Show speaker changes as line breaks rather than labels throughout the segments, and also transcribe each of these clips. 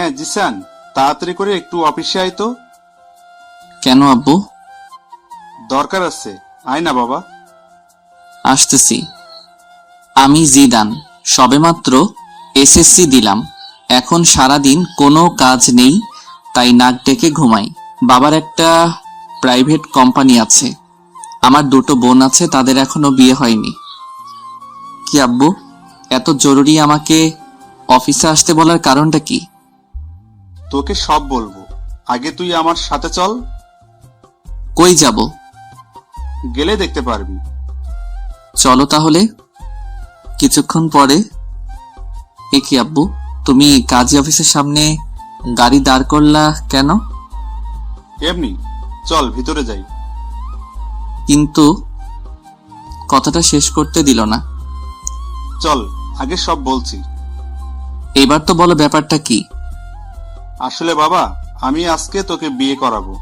হ্যাঁ জিসান, তাড়াতাড়ি করে একটু অফিসে আয় তো।
কেন আব্বু?
দরকার আছে, আয় না বাবা।
আসতেছি। আমি জিদান, সবেমাত্র এসএসসি দিলাম। এখন সারাদিন কোনো কাজ নেই, তাই নাক ডেকে ঘুমাই। বাবার একটা প্রাইভেট কোম্পানি আছে। আমার দুটো বোন আছে, তাদের এখনো বিয়ে হয়নি। কি আব্বু, এত জরুরি আমাকে অফিসে আসতে বলার কারণটা কি?
তোকে সব বলবো, আগে তুই আমার সাথে চল।
কই যাব?
গেলে দেখতে পারবি।
চলো তাহলে। কিছুক্ষণ পরে, এ কি আব্বু, তুমি কাজী অফিসের সামনে গাড়ি দাঁড় করলা কেন?
এমনি, চল ভিতরে যাই।
কিন্তু কথাটা শেষ করতে দিল না।
চল, আগে সব বলছি।
এবার তো বলো ব্যাপারটা কি?
আসলে বাবা, আমি আজকে তোকে বিয়ে করাবো।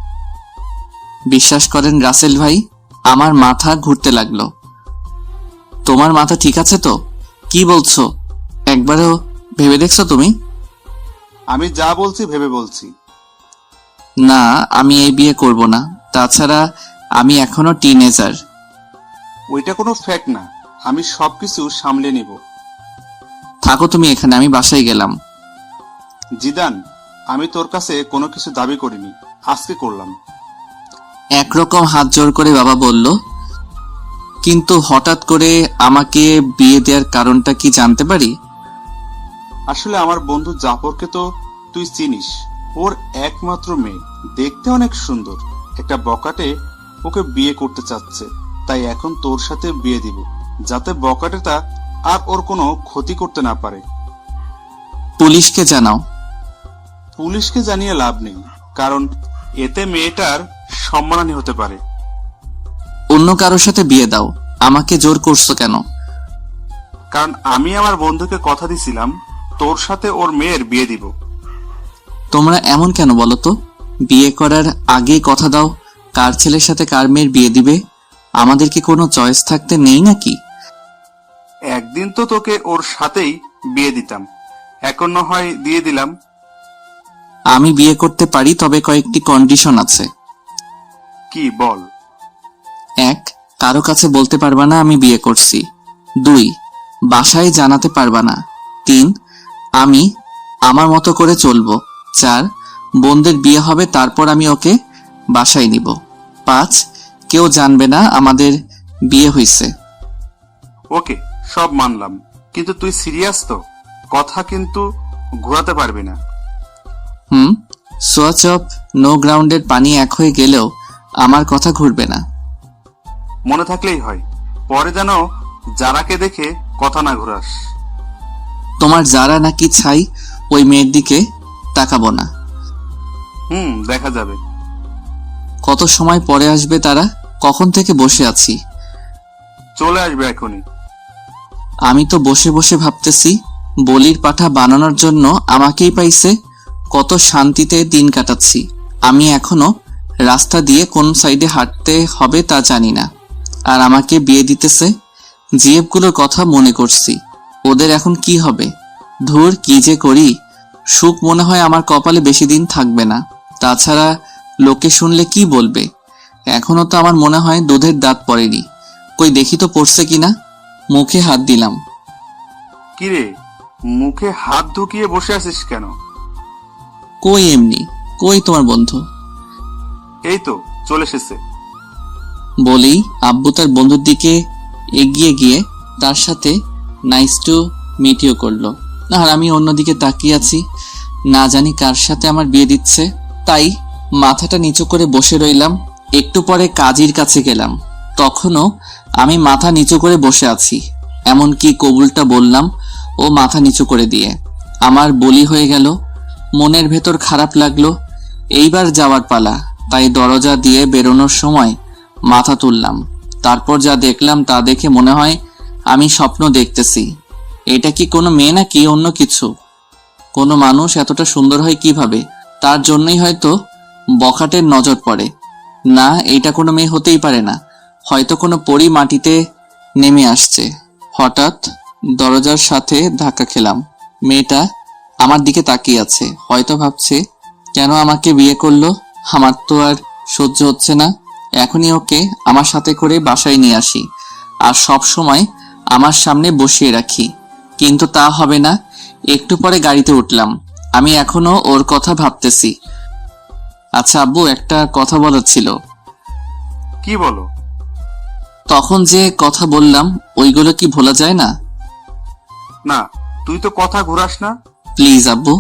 বিশ্বাস করেন রাসেল ভাই, আমার মাথা ঘুরতে লাগলো। তোমার মাথা ঠিক আছে তো? কি বলছো? একবারও ভেবে দেখছো তুমি?
আমি যা বলছি ভেবে বলছি।
না, আমি এই বিয়ে করব না। তাছাড়া আমি এখনো টিনেজার।
ওইটা কোনো ফ্যাক্ট না, আমি সবকিছু সামলে নিব।
থাকো তুমি এখানে, আমি বাসায় গেলাম।
জিদান, আমি তোর কাছে কোনো কিছু দাবি করিনি, আজকে করলাম।
একরকম হাত জোর করে বাবা বলল। কিন্তু হঠাৎ করে আমাকে বিয়ে দেওয়ার কারণটা কি জানতে পারি?
আসলে আমার বন্ধু জাফরকে তো তুই চিনিস। ওর একমাত্র মেয়ে, দেখতে অনেক সুন্দর। একটা বকাটে ওকে বিয়ে করতে চাচ্ছে, তাই এখন তোর সাথে বিয়ে দিব, যাতে বকাটেটা আর ওর কোনো ক্ষতি করতে না পারে।
পুলিশকে জানাও।
পুলিশকে জানিয়ে লাভ নেই, কারণ এতে মেয়েটার সম্মানহানি হতে পারে।
অন্য কারোর সাথে বিয়ে দাও, আমাকে জোর করছো কেন?
কারণ আমি আমার বন্ধুকে কথা দিছিলাম তোর সাথে ওর মেয়ের বিয়ে দিব।
তোমরা এমন কেন বলো তো? বিয়ে করার আগেই কথা দাও কার ছেলের সাথে কার মেয়ের বিয়ে দিবে। আমাদের কি কোনো চয়েস থাকতে নেই নাকি?
একদিন তো তোকে ওর সাথেই বিয়ে দিতাম, এখন না হয় দিয়ে দিলাম।
আমি বিয়ে করতে পারি, তবে কয়েকটি কন্ডিশন আছে।
কি বল?
1, কারো কাছে বলতে পারবা না আমি বিয়ে করছি। 2, বাসায় জানাতে পারবা না। 3, আমি আমার মতো করে চলবো। 4, বোনদের বিয়ে হবে, তারপর আমি ওকে বাসায় নিব। 5, কেউ জানবে না আমাদের বিয়ে হইছে।
ওকে, সব মানলাম, কিন্তু তুই সিরিয়াস তো? কথা কিন্তু ঘোরাতে পারবি না।
সোয়াচ অফ নো গ্রাউন্ডের পানি এক হয়ে গেলেও আমার কথা ঘুরবে না।
মনে থাকলেই হয়, পরে যেন যারাকে দেখে কথা না ঘোরাস।
তোমার যারা নাকি ছাই, ওই মেয়ের দিকে তাকাবো না।
দেখা যাবে।
কত সময় পরে আসবে তারা? কখন থেকে বসে আছি।
চলে আসবে এখনই।
আমি তো বসে বসে ভাবতেছি, বলির পাঠা বানানোর জন্য আমাকেই পাইছে। কত শান্তিতে দিন কাটাচ্ছি। আমি এখনো রাস্তা দিয়ে কোন সাইডে হাঁটতে হবে তা জানি না, আর আমাকে বিয়ে দিতেছে। জিএফগুলোর কথা মনে করছি, ওদের এখন কি হবে। ধুর, কি যে করি। সুখ মনে হয় আমার কপালে বেশি দিন থাকবে না। তাছাড়া লোকে শুনলে কি বলবে। এখনো তো আমার মনে হয় দুধের দাঁত পড়েনি। কই দেখি তো পড়ছে কিনা। মুখে হাত দিলাম।
কিরে, মুখে হাত ঢুকিয়ে বসে আছিস কেন?
কই এমনি। কই তোমার বন্ধু?
এই তো চলে এসেছে।
বলেই আব্বু তার বন্ধুর দিকে এগিয়ে গিয়ে তার সাথে নাইস টু মিট ইউ করলো। আর আমি অন্যদিকে তাকিয়ে আছি, না জানি কার সাথে আমার বিয়ে দিচ্ছে। তাই মাথাটা নিচু করে বসে রইলাম। একটু পরে কাজীর কাছে গেলাম, তখনও আমি মাথা নিচু করে বসে আছি। এমনকি কবুলটা বললাম ও মাথা নিচু করে দিয়ে। আমার বলি হয়ে গেল। মনের ভেতর খারাপ লাগলো। এইবার যাওয়ার পালা, তাই দরজা দিয়ে বেরোনোর সময় মাথা তুললাম। তারপর যা দেখলাম তা দেখে মনে হয় আমি স্বপ্ন দেখতেছি। এটা কি কোনো মেয়ে নাকি অন্য কিছু? কোনো মানুষ এতটা সুন্দর হয় কিভাবে? তার জন্যই হয়তো বখাটের নজর পড়ে। না, এটা কোনো মেয়ে হতেই পারে না। হয়তো কোনো পরী মাটিতে নেমে আসছে। হঠাৎ দরজার সাথে ধাক্কা খেলাম। মেয়েটা আমার দিকে তাকিয়ে আছে, হয়তো ভাবছে কেন আমাকে বিয়ে করলো। আমার তো আর সহ্য হচ্ছে না, এখনই ওকে আমার সাথে করে বাসায় নিয়ে আসি আর সব সময় আমার সামনে বসিয়ে রাখি। কিন্তু তা হবে না। একটু পরে গাড়িতে উঠলাম। আমি এখনো ওর কথা ভাবতেছি। আচ্ছা আব্বু, একটা কথা বলার ছিল।
কি বলো?
তখন যে কথা বললাম ওইগুলো কি ভোলা যায় না?
না, তুই তো কথা ঘুরাস না।
প্লিজ আব্বু।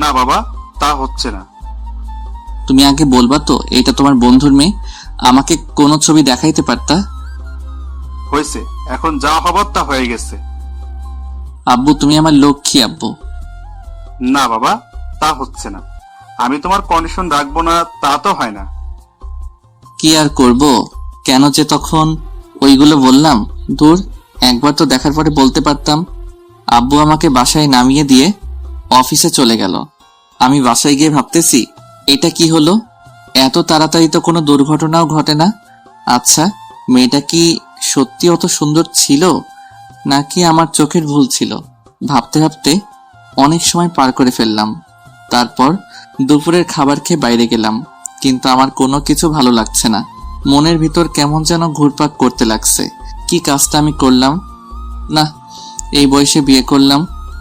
না বাবা, তা হচ্ছে না।
তুমি আগে বলবা তো এটা তোমার বন্ধুর মেয়ে, আমাকে কোনো ছবি দেখাইতে পারতা।
হয়েছে, এখন যা হবার তা হয়ে গেছে।
আব্বু তুমি আমার লক্ষ্মী আব্বু।
না বাবা, তা হচ্ছে না। আমি তোমার কন্ডিশন রাখবো না তা তো হয় না।
কি আর করব, কেন যে তখন ওইগুলো বললাম। দূর, একবার তো দেখার পরে বলতে পারতাম। আব্বু আমাকে বাসায় নামিয়ে দিয়ে অফিসে চলে গেল। আমি বাসায় গিয়ে ভাবতেছি এটা কি হলো, এত তাড়াতাড়ি তো কোনো দুর্ঘটনাও ঘটে না। আচ্ছা, মেয়েটা কি সত্যি অত সুন্দর ছিল নাকি আমার চোখের ভুল ছিল? ভাবতে ভাবতে অনেক সময় পার করে ফেললাম। তারপর দুপুরের খাবার খেয়ে বাইরে গেলাম, কিন্তু আমার কোনো কিছু ভালো লাগছে না। মনের ভিতর কেমন যেন ঘুরপাক করতে লাগছে। কি কাজটা আমি করলাম? না, এই বয়সে বিয়ে করলাম।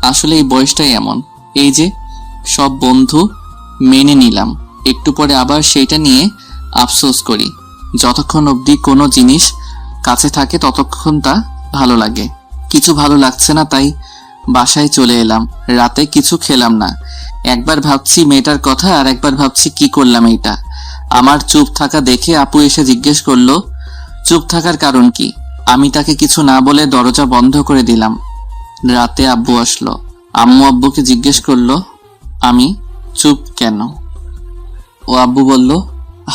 আসলে এই বয়সটাই এমন। এই যে সব বন্ধু মেনে নিলাম, একটু পরে আবার সেইটা নিয়ে আফসোস করি। যতক্ষণ অবধি কোনো জিনিস কাছে থাকে ততক্ষণ তা ভালো লাগে। কিছু ভালো লাগছে না, তাই বাসায় চলে এলাম। রাতে কিছু খেলাম না। একবার ভাবছি মেয়েটার কথা আর একবার ভাবছি কি করলাম এইটা। আমার চুপ থাকা দেখে আপু এসে জিজ্ঞেস করলো চুপ থাকার কারণ কি। আমি তাকে কিছু না বলে দরজা বন্ধ করে দিলাম। রাতে আব্বু আসলো। আম্মু আব্বুকে জিজ্ঞেস করলো আমি চুপ কেন। ও আব্বু বলল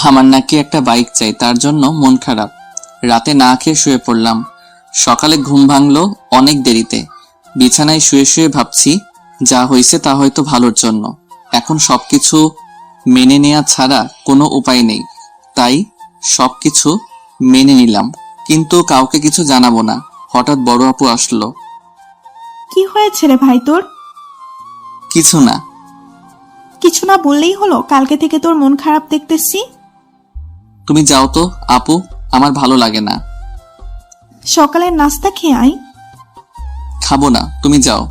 আমার নাকি একটা বাইক চাই, তার জন্য মন খারাপ। রাতে না খেয়ে শুয়ে পড়লাম। সকালে ঘুম ভাঙলো অনেক দেরিতে। বিছানায় শুয়ে শুয়ে ভাবছি যা হয়েছে তা হয়তো ভালোর জন্য। এখন সবকিছু মেনে নেওয়া ছাড়া কোনো উপায় নেই, তাই সবকিছু মেনে নিলাম, কিন্তু কাউকে কিছু জানাবো না। হঠাৎ বড় আপু আসলো।
কি হয়েছে রে ভাই তোর?
কিছু না।
কিছু না বললেই হলো? কালকে থেকে তোর মন খারাপ দেখতেছি।
তুমি যাও তো আপু, আমার ভালো লাগে না।
সকালের নাস্তা খেয়ে আয়।
খাবো না, তুমি যাও।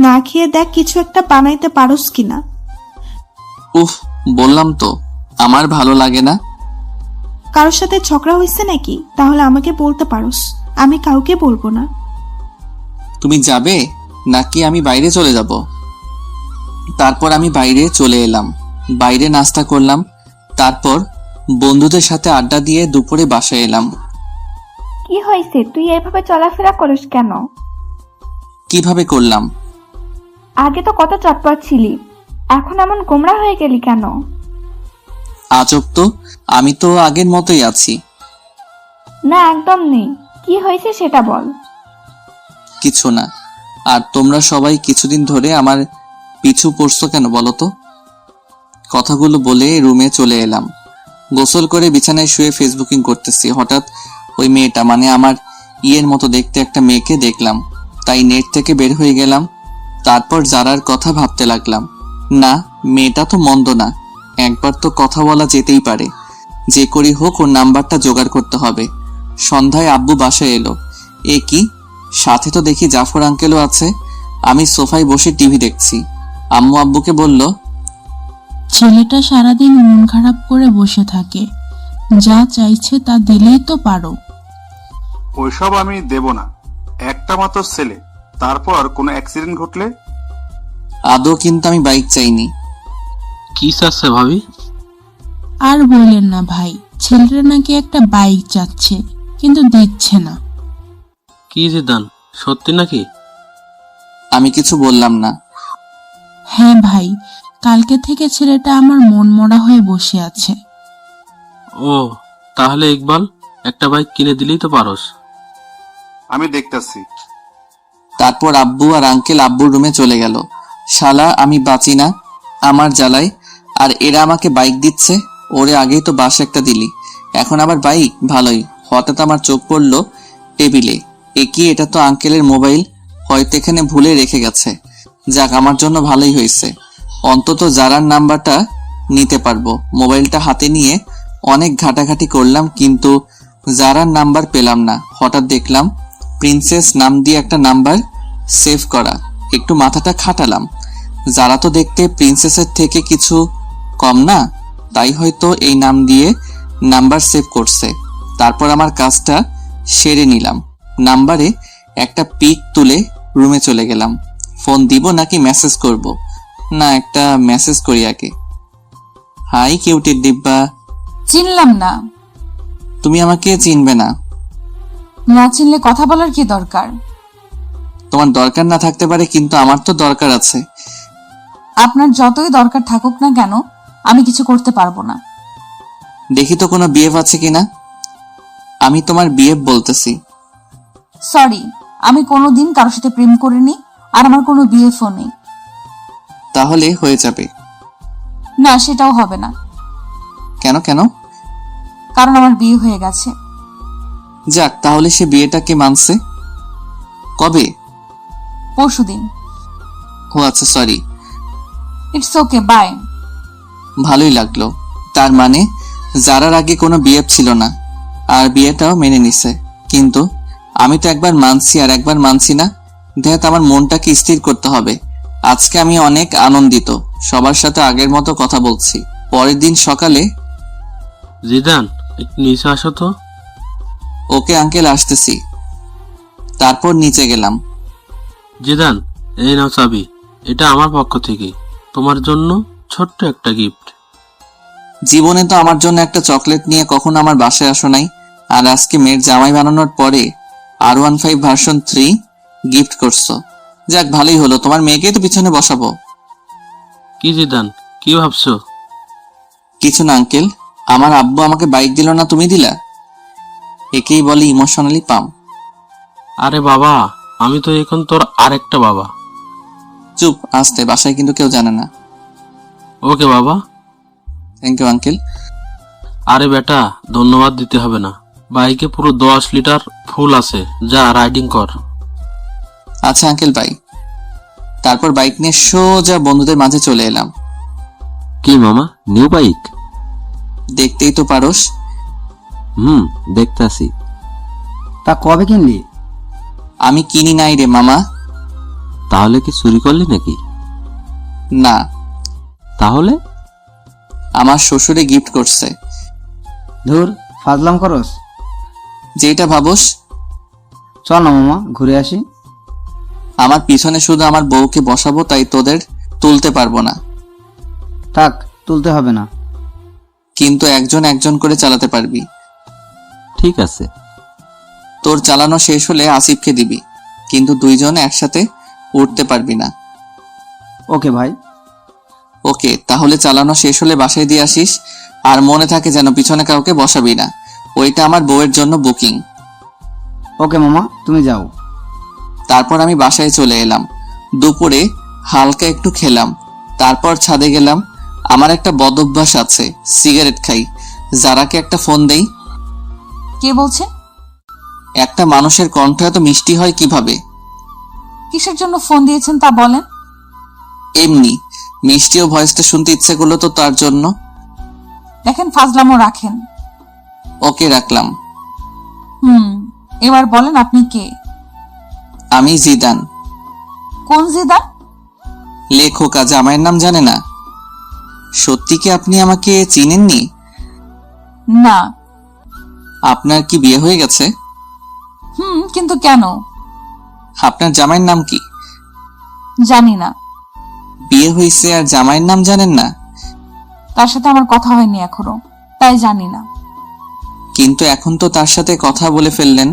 না খেয়ে দেখ কিছু একটা বানাইতে পারোস কিনা।
উফ, বললাম তো আমার ভালো লাগে না।
কারোর সাথে ঝগড়া হয়েছে নাকি? তাহলে আমাকে বলতে পারোস, আমি কাউকে বলবো না।
তুমি যাবে নাকি আমি বাইরে চলে যাব? তারপর আমি বাইরে চলে এলাম। বাইরে নাস্তা করলাম, তারপর বন্ধুদের সাথে আড্ডা দিয়ে দুপুরে বাসায় এলাম।
কি হয়েছে? তুই এভাবে চলাফেরা করিস কেন?
কিভাবে করলাম?
আগে তো কত চটপট ছিলি, এখন এমন গোমরা হয়ে গেলি কেন?
আজব তো, আমি তো আগের মতোই আছি।
না, একদম নেই। কি হয়েছে সেটা বল।
কিছু না। আর তোমরা সবাই কিছুদিন ধরে আমার পিছু পড়ছো কেন বলো তো? কথাগুলো বলে রুমে চলে এলাম। গোসল করে বিছানায় শুয়ে ফেসবুকিং করতেছি। হঠাৎ ওই মেয়েটা, মানে আমার ইয়ের মতো দেখতে একটা মেয়েকে দেখলাম, তাই নেট থেকে বের হয়ে গেলাম। তারপর যারার কথা ভাবতে লাগলাম। না, মেয়েটা তো মন্দ না, একবার তো কথা বলা যেতেই পারে। যে করি হোক ওর নাম্বারটা জোগাড় করতে হবে। সন্ধ্যায় আব্বু বাসায় এলো। এ কি, সাথে তো দেখি জাফর আঙ্কেলও আছে। আমি সোফায় বসে টিভি দেখছি। আম্মু আব্বুকে বলল,
ছেলেটা সারাদিন মন খারাপ করে বসে থাকে, যা চাইছে তা দিলেই তো পারো।
ওইসব আমি দেব না। একটা মাত্র ছেলে, তারপর কোনো অ্যাক্সিডেন্ট ঘটলে?
আদৌ কিন্তু আমি বাইক চাইনি।
কি চাচ্ছে ভাবি?
আর বললেন না ভাই, ছেলেটা নাকি একটা বাইক চাচ্ছে কিন্তু দিচ্ছে না।
কি জিদান, সত্যি নাকি?
আমি কিছু বললাম না।
হ্যাঁ ভাই, কালকে থেকে ছেলেটা আমার মন মরা হয়ে বসে আছে।
ও, তাহলে ইকবাল একটা বাইক কিনে দিলেই তো পারোস।
আমি দেখতাছি।
তারপর আব্বু আর আঙ্কেল আব্বুর রুমে চলে গেল। শালা আমি বাঁচি না আমার জ্বালায়, আর এরা আমাকে বাইক দিচ্ছে। ওরে আগেই তো বাস একটা দিলি, এখন আবার বাইক? ভালোই। হঠাৎ আমার চোখ পড়লো টেবিলে। এ কি, এটা তো আঙ্কেলের মোবাইল, হয়তো এখানে ভুলে রেখে গেছে। যাক, আমার জন্য ভালোই হয়েছে, অন্তত জারার নাম্বারটা নিতে পারবো। মোবাইলটা হাতে নিয়ে অনেক ঘাটাঘাটি করলাম, কিন্তু জারার নাম্বার পেলাম না। হঠাৎ দেখলাম প্রিন্সেস নাম দিয়ে একটা নাম্বার সেভ করা। একটু মাথাটা খাটালাম, যারা তো দেখতে প্রিন্সেসের থেকে কিছু কম না, তাই হয়তো এই নাম দিয়ে নাম্বার সেভ করছে। তারপর আমার কাজটা সেরে নিলাম। নাম্বারে একটা পিক তুলে রুমে চলে গেলাম। ফোন দিব নাকি মেসেজ করব? না, একটা মেসেজ করি আগে। হাই কিউটির ডিব্বা।
চিনলাম না।
তুমি আমাকে চিনবে না।
না চিনলে কথা বলার কি দরকার?
তোমার দরকার না থাকতে পারে, কিন্তু আমার তো দরকার আছে।
আপনার যতই দরকার থাকুক না কেন, আমি কিছু করতে পারবো না।
দেখি তো কোনো বিএফ আছে কিনা। আমি তোমার বিএফ বলতেছি।
সরি, আমি কোনোদিন কারোর সাথে প্রেম করিনি, আর আমার কোনো বিএফও নেই।
তাহলে হয়ে যাবে।
না, সেটাও হবে না,
কেন কেন?
কারণ আমার বিয়ে হয়ে গেছে।
যাক, তাহলে সে বিয়েটাকে মানছে। কবে?
পরশুদিন।
ও আচ্ছা, সরি।
It's okay, by.
ভালোই লাগলো। তার মানে যারার আগে কোনো বিএফ ছিল না, আর বিয়েটাও মেনে নিছে। কিন্তু আমি তো একবার মানছি আর একবার মানছি না। দেখ, আমার মনটাকে স্থির করতে হবে। আজকে আমি অনেক আনন্দিত, সবার সাথে আগের মতো কথা বলছি। পরের দিন সকালে।
জিদান, একটু নিচে আসো তো।
ওকে আঙ্কেল, আসতেছি। তারপর নিচে গেলাম।
জিদান, এই নাও চাবি, এটা আমার পক্ষ থেকে তোমার জন্য ছোট্ট একটা গিফট।
জীবনে তো আমার জন্য একটা চকলেট নিয়ে কখনো আমার বাসায় আসো নাই, আর আজকে মেয়ের জামাই বানানোর পরে R15 ভার্সন 3 গিফট করছো। যাক, ভালোই হলো, তোমার মেয়েকেই তো পিছনে বসাবো।
কি জিদান, কি ভাবছো?
কিছু না আঙ্কেল, আমার আব্বু আমাকে বাইক দিল না, তুমি দিলা। একেই বলে ইমোশনালি পাম।
আরে বাবা, আমি তো এখন তোর আরেকটা বাবা।
চুপ, আসতে, বাসায় কিন্তু কেউ জানে না।
ওকে বাবা।
Thank you uncle.
আরে বেটা, ধন্যবাদ দিতে হবে না। বাইকে পুরো 10 লিটার ফুল আছে, যা রাইডিং কর।
আচ্ছা আঙ্কেল, বাই। তারপর বাইক নিয়ে সোজা বন্ধুদের মাঝে চলে এলাম।
কি মামা, নিউ বাইক?
দেখতেই তো পারোস।
দেখতাছি।
তা কবে কিনলি?
আমি কিনি নাই রে মামা।
তাহলে কি চুরি করলি নাকি?
না,
তাহলে?
আমার শ্বশুরে গিফট করছে।
ধুর, ফাজলাম করস।
যেটা ভাবোস।
চল না মামা, ঘুরে আসি।
আমার পিছনে শুধু আমার বউকে বসাবো, তাই তোদের তুলতে পারবো না।
থাক, তুলতে হবে না।
কিন্তু একজন একজন করে চালাতে পারবি।
ঠিক আছে।
তোর চালানো শেষ হলে আসিফকে দিবি, কিন্তু দুইজন একসাথে উঠতে পারবি না।
ওকে ভাই।
ওকে, তাহলে চালানো শেষ হলে বাসায় দিয়ে আসিস, আর মনে থাকে যেন পিছনে কাউকে বসাবি না। ওইটা আমার বউয়ের জন্য বুকিং।
ওকে মামা, তুমি যাও।
তারপর আমি বাসায় চলে এলাম। দুপুরে হালকা একটু খেলাম, তারপর ছাদে গেলাম। আমার একটা বদ অভ্যাস আছে, সিগারেট খাই। যারাকে একটা ফোন দেই।
কে বলছেন?
একটা মানুষের কণ্ঠ এত মিষ্টি হয় কিভাবে?
কিসের জন্য ফোন দিয়েছেন তা বলেন।
এমনি মিষ্টি ও ভয়েসটা শুনতে ইচ্ছে করলো তো, তার জন্য।
দেখেন, ফাজলামো রাখেন।
ওকে, রাখলাম।
এবার বলেন আপনি কে?
আমি জিদান।
কোন জিদান?
লেখক, জামাইয়ের নাম জানে না? সত্যি কি আপনি আমাকে চিনেননি?
না।
আপনার কি বিয়ে হয়ে গেছে?
কিন্তু কেন?
আপনার জামাইয়ের নাম কি?
জানি না।
বিয়ে হয়েছে আর জামাইয়ের নাম জানেন না?
তার সাথে আমার কথা হয়নি এখনো, তাই জানি না।
কিন্তু এখন তো তার সাথে কথা বলে ফেললেন।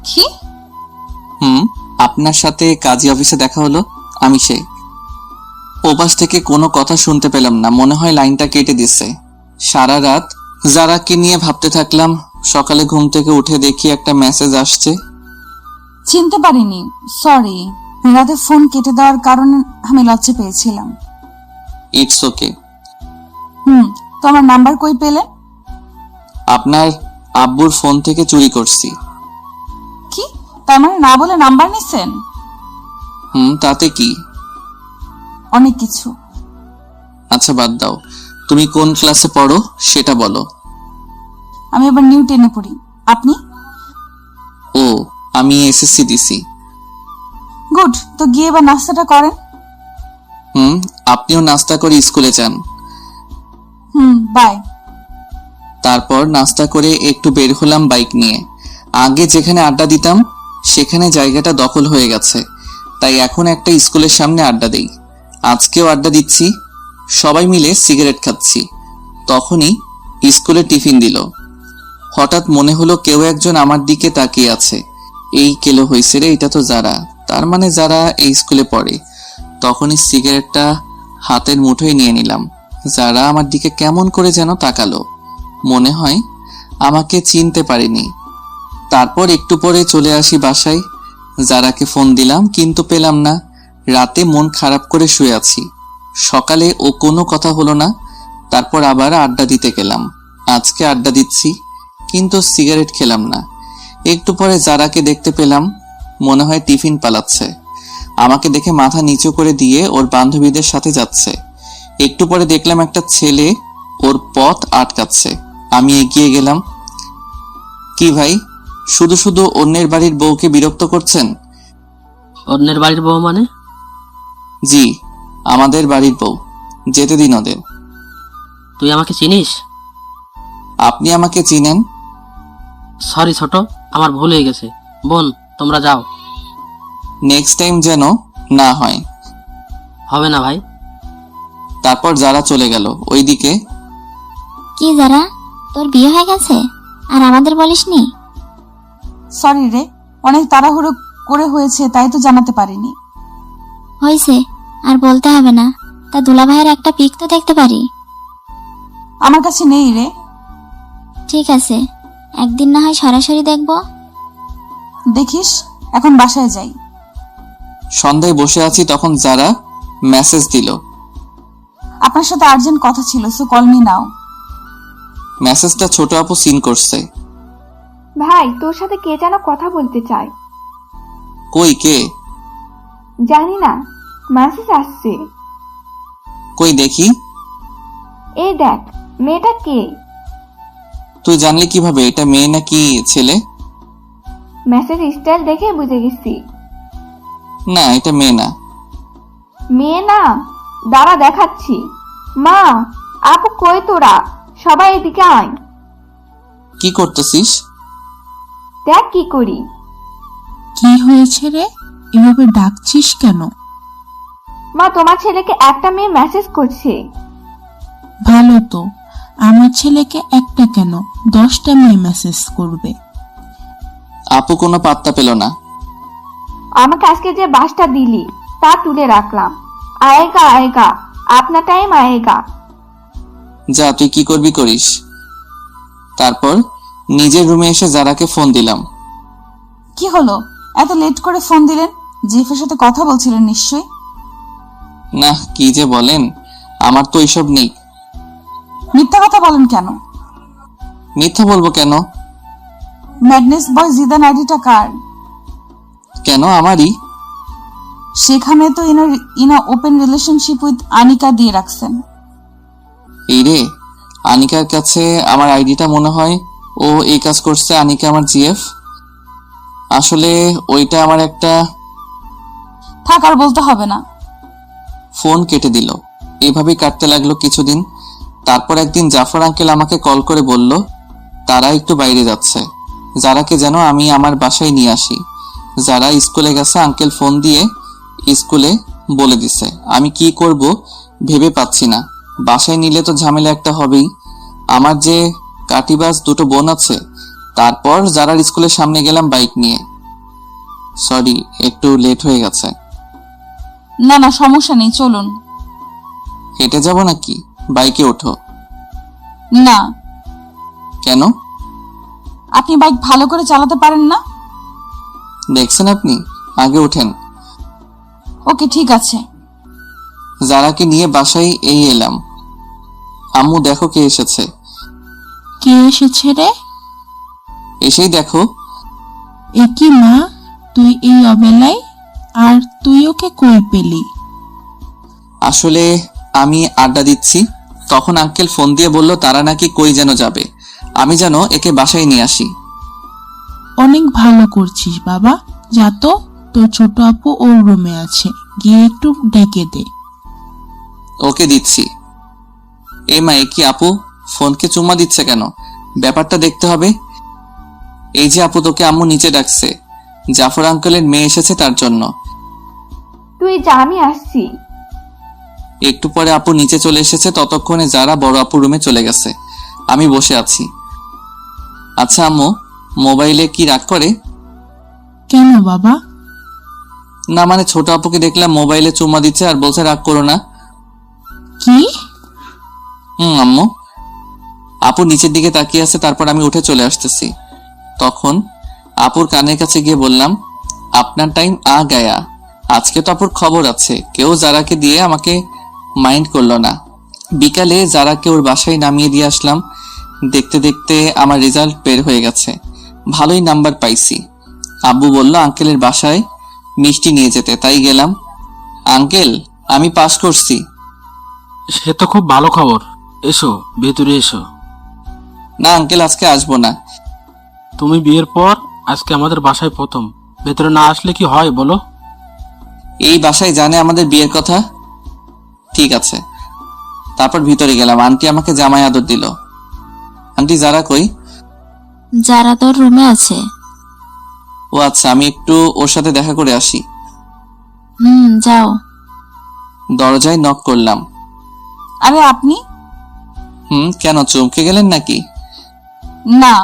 কি?
আপনার সাথে কাজী অফিসে দেখা হলো, আমি সে। ওপাশ থেকে কোনো কথা শুনতে পেলাম না, মনে হয় লাইনটা কেটে দিছে। সারা রাত যারাকে নিয়ে ভাবতে থাকলাম। সকালে ঘুম থেকে উঠে দেখি একটা মেসেজ আসছে।
চিনতে পারিনি, সরি। রাতে ফোন কেটে দেওয়ার কারণে আমি লজ্জা পেয়েছিলাম।
It's okay.
তো আমার নাম্বার কই পেলেন?
আপনার আব্বুর ফোন থেকে চুরি করছি।
কি? তার মানে না বলে নাম্বার নিছেন?
তাতে কি?
অনেক কিছু।
আচ্ছা বাদ দাও, তুমি কোন ক্লাসে পড়ো সেটা বলো।
আমি এবার নিউ 10-এ পড়ি। আপনি?
ও, আমি এসএসসি দিছি।
গুড, তো গিয়ে এবার নাস্তাটা করেন।
আপনিও নাস্তা করে স্কুলে যান।
বাই।
তারপর নাস্তা করে একটু বের হলাম বাইক নিয়ে। আগে যেখানে আড্ডা দিতাম সেখানে জায়গাটা দখল হয়ে গেছে, তাই এখন একটা স্কুলের সামনে আড্ডা দেই। আজকেও আড্ডা দিচ্ছি, সবাই মিলে সিগারেট খাচ্ছি। তখনই স্কুলে টিফিন দিল। হঠাৎ মনে হলো কেউ একজন আমার দিকে তাকিয়ে আছে। এই কেলো হয়েছে রে, এটা তো যারা, তার মানে যারা এই স্কুলে পড়ে। তখনই সিগারেটটা হাতের মুঠোয় নিয়ে নিলাম। যারা আমার দিকে কেমন করে যেন তাকালো, মনে হয় আমাকে চিনতে পারেনি। তারপর একটু পরে চলে আসি বাসায়। যারাকে ফোন দিলাম কিন্তু পেলাম না। রাতে মন খারাপ করে শুয়ে আছি। সকালে ও কোনো কথা হলো না। তারপর আবার আড্ডা দিতে গেলাম। আজকে আড্ডা দিচ্ছি কিন্তু সিগারেট খেলাম না। একটু পরে যারাকে দেখতে পেলাম, মনে হয় টিফিন পালাচ্ছে। আমাকে দেখে মাথা নিচু করে দিয়ে ওর বান্ধবীদের সাথে যাচ্ছে। একটু পরে দেখলাম একটা ছেলে ওর পথ আটকাচ্ছে। আমি এগিয়ে গেলাম। কি ভাই, শুধু শুধু অন্যের বাড়ির বউকে বিরক্ত করছেন?
অন্যের বাড়ির বউ মানে?
জি, আমাদের বাড়ির বউ, যেতে দিন ওদের।
তুই আমাকে চিনিস?
আপনি আমাকে চিনেন?
সরি ছোট, আমার ভুল হয়ে গেছে। বোন, তোমরা যাও।
নেক্সট টাইম যেন না হয়।
হবে না ভাই।
তারপর যারা চলে গেল। ওইদিকে
কি যারা, তোর বিয়ে হয়ে গেছে আর আমাদের বলিসনি?
সরি রে, অনেক তাড়াহুড়ো করে হয়েছে, তাই তো জানাতে পারিনি।
হয়েছে, আর বলতে হবে না। তা দুলাভাইয়ের একটা পিক তো দেখতে পারি?
আমার কাছে নেই রে।
ঠিক আছে, একদিন না হয় সরাসরি দেখবো।
দেখিস, এখন বাসায় যাই।
সন্ধ্যায় বসে আছি, তখন যারা মেসেজ দিল।
আপনার সাথে আর্জেন্ট কথা ছিল, সো কল মি নাও।
মেসেজটা ছোট আপু সিন করছে।
ভাই, তোর সাথে কে যেন কথা বলতে চায়।
কই কে?
জানি না, মেসেজ আসছে।
কই দেখি।
এই দেখ, মেয়েটা কে?
তুই জানলি কিভাবে এটা মেয়ে নাকি ছেলে?
মেসেজ স্টাইল দেখে বুঝে গেছি।
না, এটা মেয়ে না।
মেয়ে না? দাঁড়া দেখাচ্ছি। মা, আপু কই তোরা? সবাই এদিকে আয়।
কি করতেছিস?
দেখ কি করি।
কি হয়েছে রে, এভাবে ডাকছিস কেন?
মা, তোমার ছেলেকে একটা মেয়ে মেসেজ করছে।
ভালো তো, আমার ছেলেকে একটা কেন 10টা মেয়ে মেসেজ করবে।
আপু কোনো পাত্তা পেল না।
আমাকে আজকে যে বাসটা দিলি তা তুলে রাখলাম। আয়েগা আয়েগা, আপনা টাইম আয়েগা।
যা, তুই কি করবি করিস। তারপর নিজের রুমে এসে যারাকে ফোন দিলাম।
কি হলো, এত লেট করে ফোন দিলেন? জিএফের সাথে কথা বলছিলেন নিশ্চয়ই।
না, কি যে বলেন, আমার তো এইসব নেই।
মিথ্যা কথা বলেন কেন?
মিথ্যা বলবো কেন?
ম্যাডনেস বয় জিদান আইডিটা কার?
কেন আমারই?
সেখানে তো ইনা ওপেন রিলেশনশিপ উইথ আনিকা দিয়ে রাখছেন।
এই রে, আনিকার কাছে আমার আইডিটা মনে হয় ও এই কাজ করছে। আনিকা আমার জিএফ। আসলে ওইটা আমার একটা।
থাক, আর বলতে হবে না।
ফোন কেটে দিল। এভাবেই কাটতে লাগলো কিছুদিন। তারপর একদিন জাফর আঙ্কেল আমাকে কল করে বলল তারা একটু বাইরে যাচ্ছে, যারাকে যেন আমি আমার বাসায় নিয়ে আসি। যারা স্কুলে গেছে, আঙ্কেল ফোন দিয়ে স্কুলে বলে দিছে। আমি কি করব ভেবে পাচ্ছি না। বাসায় নিলে তো ঝামেলা একটা হবেই। আমার যে কাটিবাজ দুটো বোন আছে। তারপর যারা স্কুলের সামনে গেলাম বাইক নিয়ে। সরি, একটু লেট হয়ে গেছে।
না না, সমস্যা নেই, চলুন।
হেঁটে যাব নাকি? বাইকে ওঠো।
না।
কেন?
আপনি বাইক ভালো করে চালাতে পারেন না?
দেখছেন আপনি, আগে ওঠেন।
ওকে, ঠিক আছে।
যারাকে নিয়ে বাসায় এই এলাম। আম্মু দেখো কে এসেছে।
কে এসেছে রে?
এসেই দেখো।
এ কি মা, তুই এই অবেলায়? আর তুই ওকে কই পেলি?
আসলে আমি আড্ডা দিচ্ছি, তখন আঙ্কেল ফোন দিয়ে বলল তারা নাকি কই যেন যাবে, আমি যেন একে বাসায় নিয়ে আসি।
অনেক ভালো করছিস বাবা, যা তো, তোর ছোট আপু ওর রুমে আছে, গিয়ে একটু ডেকে দে।
ওকে দিচ্ছি। এই মা, এ কি আপু ফোনকে চুম্মা দিচ্ছে কেন? ব্যাপারটা দেখতে হবে। এই যে আপু, তোকে আম্মু নিচে ডাকছে, জাফর আঙ্কেলের মেয়ে এসেছে তার জন্য।
তুই যা, আমি আসছি।
একটু পরে আপু নিচে চলে এসেছে, ততক্ষণে যারা বড় আপু রুমে চলে গেছে, আমি বসে আছি। আচ্ছা আম্মু, মোবাইলে কি রাগ করে?
কেন বাবা?
না মানে ছোট আপুকে দেখলাম মোবাইলে চুম্মা দিচ্ছে আর বলছে রাগ করো না।
কি?
আম্মু। আপু নিচের দিকে তাকিয়ে আছে, তারপর আমি উঠে চলে আসতেছি। তখন আপুর কানের কাছে গিয়ে বললাম, আপনার টাইম আ গায়া, আজকে তো আপুর খবর আছে, কেউ যারাকে দিয়ে আমাকে মাইন্ড করলো না। বিকালে যারাকে ওর বাসায় নামিয়ে দিয়ে আসলাম, দেখতে দেখতে আমার রেজাল্ট বের হয়ে গেছে, ভালোই নাম্বার পাইছি। আব্বু বলল আঙ্কেলের বাসায় মিষ্টি নিয়ে যেতে, তাই গেলাম। আঙ্কেল, আমি পাস করছি।
সে তো খুব ভালো খবর, এসো ভেতরে এসো।
না আঙ্কেল, আজকে আসবো না।
তুমি বিয়ের পর আজকে আমাদের বাসায় প্রথম, ভেতরে না আসলে কি হয় বলো?
এই বাসায় জানে আমাদের বিয়ের কথা? ঠিক আছে। তারপর ভিতরে গেলাম, আন্টি আমাকে জামাই আদর দিল। আন্টি যারা কই?
যারা তোর রুমে আছে।
ও আচ্ছা, আমি একটু ওর সাথে দেখা করে আসি।
যাও।
দরজায় নক করলাম।
আরে আপনি?
কেন চমকে গেলেন নাকি?
না,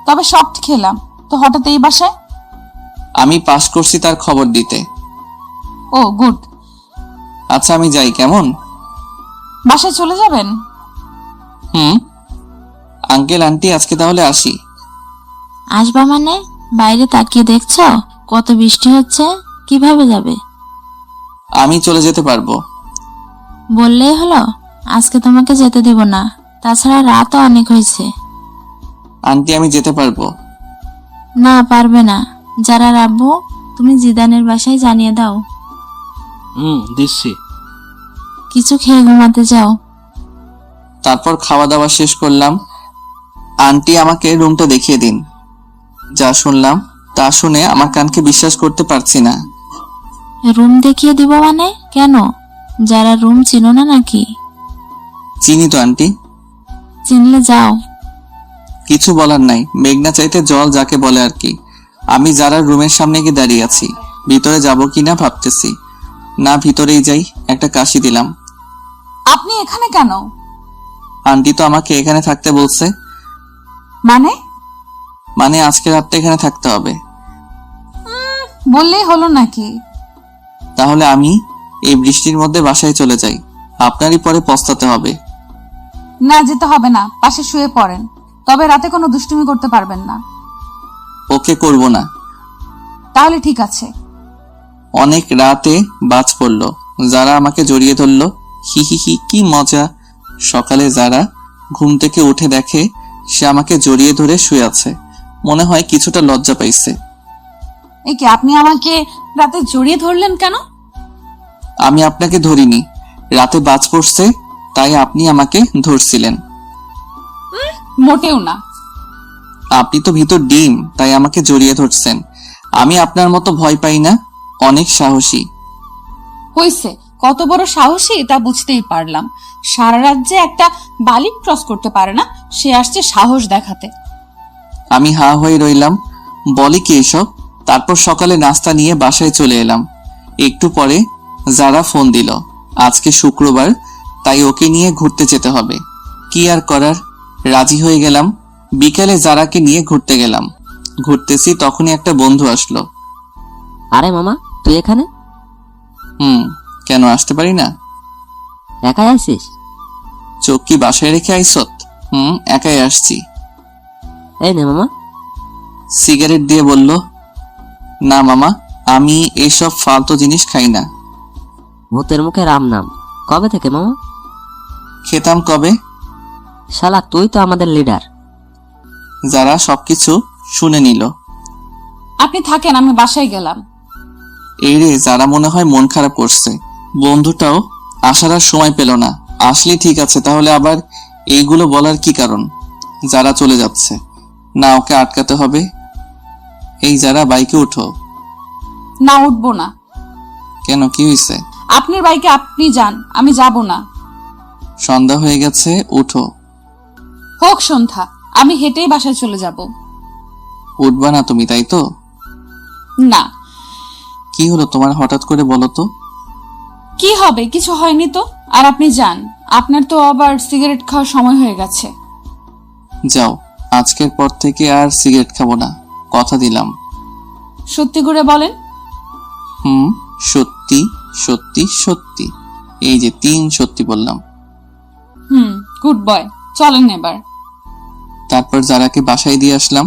তবে শর্ট খেলাম তো হঠাৎ এই বাসায়।
আমি পাস করছি তার খবর দিতে।
ও গুড।
আচ্ছা আমি যাই, কেমন?
বাসায় চলে যাবেন?
আঙ্কেল আন্টি, আজকে তাহলে আসি।
আসবা মানে? বাইরে তাকিয়ে দেখছো কত বৃষ্টি হচ্ছে, কিভাবে যাবে?
আমি চলে যেতে পারবো।
বললেই হলো, আজকে তোমাকে যেতে দেব না, তাছাড়া রাতও অনেক হয়েছে।
আন্টি আমি যেতে পারবো।
না, পারবে না। যারা রাব্বু, তুমি জিদানের বাসায় জানিয়ে দাও।
দিচ্ছি।
কিছু খেয়ে ঘুমাতে যাও।
তারপর খাওয়া দাওয়া শেষ করলাম। আন্টি আমাকে রুমটা দেখিয়ে দিন। যা শুনলাম তা শুনে আমার কানকে বিশ্বাস করতে পারছি না।
রুম দেখিয়ে দিব মানে? কেন, যারা রুম চিনো না নাকি?
চিনি তো আন্টি।
চিনলে যাও।
কিছু বলার নাই, মেঘনা চাইতে জল যাকে বলে আর কি। আমি যারা রুমের সামনে গিয়ে দাঁড়িয়ে আছি, ভিতরে যাব কিনা ভাবতেছি। না, ভিতরেই যাই, একটা কাশি দিলাম।
আপনি এখানে কেন?
আন্টি তো আমাকে এখানে থাকতে বলছে।
মানে
আজকে রাতটা এখানে থাকতে হবে।
বললেই হলো নাকি?
তাহলে আমি এই বৃষ্টির মধ্যে বাসায় চলে যাই, আপনারই পরে পস্তাতে হবে।
না, যেতে হবে না, পাশে শুয়ে পড়েন, তবে রাতে কোনো দুষ্টুমি করতে পারবেন না।
ওকে, করব না।
তাহলে ঠিক আছে।
অনেক রাতে বাজ পড়লো, যারা আমাকে জড়িয়ে ধরলো। হি হি হি, কি মজা। সকালে যারা ঘুম থেকে উঠে দেখে সে আমাকে জড়িয়ে ধরে শুয়ে আছে, মনে হয় কিছুটা লজ্জা পাইছে।
এই কি, আপনি আমাকে রাতে জড়িয়ে ধরলেন কেন?
আমি আপনাকে ধরিনি, রাতে বাজ পড়ছে তাই আপনি আমাকে ধরছিলেন।
মোটেও না।
আপনি তো ভিতর ডিম, তাই আমাকে জড়িয়ে ধরছেন। আমি আপনার মতো ভয় পাই না, অনেক সাহসী।
হইছে, কত বড় সাহসী তা বুঝতেই পারলাম। সারা রাজ্যে একটা বালিক ক্রস করতে পারে না, সে আসছে সাহস দেখাতে।
আমি হা হয়ে রইলাম, বলি কি এসব? তারপর সকালে নাস্তা নিয়ে বাসায় চলে এলাম। একটু পরে যারা ফোন দিল, আজকে শুক্রবার, তাই ওকে নিয়ে ঘুরতে যেতে হবে। কি আর করার, রাজি হয়ে গেলাম। বিকেলে যারাকে নিয়ে ঘুরতে গেলাম। ঘুরতেছি, তখনই একটা বন্ধু আসলো।
আরে মামা, তুই এখানে?
কেন আসতে পারি না?
একাই আসিস?
চোখ কি বাসায় রেখে আইসত? একাই আসছি।
এই নে মামা।
সিগারেট দিয়ে বলল, না মামা, আমি এসব ফালতু জিনিস খাই না।
ভূতের মুখে রাম নাম, কবে থেকে মামা?
খেতাম কবে?
শালা তুই তো আমাদের লিডার।
যারা সবকিছু শুনে নিল।
আপনি থাকেন, আমি বাসায় গেলাম।
এই রে, যারা মনে হয় মন খারাপ করছে। বন্ধুটাও আসার আর সময় পেল না। আসলে ঠিক আছে, তাহলে আবার এইগুলো বলার কি কারণ? যারা চলে যাচ্ছে, না ওকে আটকাতে হবে? এই যারা, বাইকে উঠো।
না, উঠবো না।
কেন, কি হয়েছে?
আপনার বাইকে আপনি যান, আমি যাব না।
সন্ধ্যা হয়ে গেছে, উঠো।
হোক সন্ধ্যা, আমি হেঁটেই বাসায় চলে যাব।
উঠবা না তুমি, তাই তো?
না।
কি হলো তোমার, হঠাৎ করে বলো তো?
কি হবে, কিছু হয়নি তো। আর আপনি যান, আপনার তো আবার সিগারেট খাওয়ার সময় হয়ে গেছে।
যাও, আজকের পর থেকে আর সিগারেট খাবো না, কথা দিলাম।
সত্যি করে বলেন।
সত্যি সত্যি সত্যি। এই যে 3 সত্যি বললাম।
গুড বয়, চলেন এবার।
তারপর যারাকে বাসায় দিয়ে আসলাম।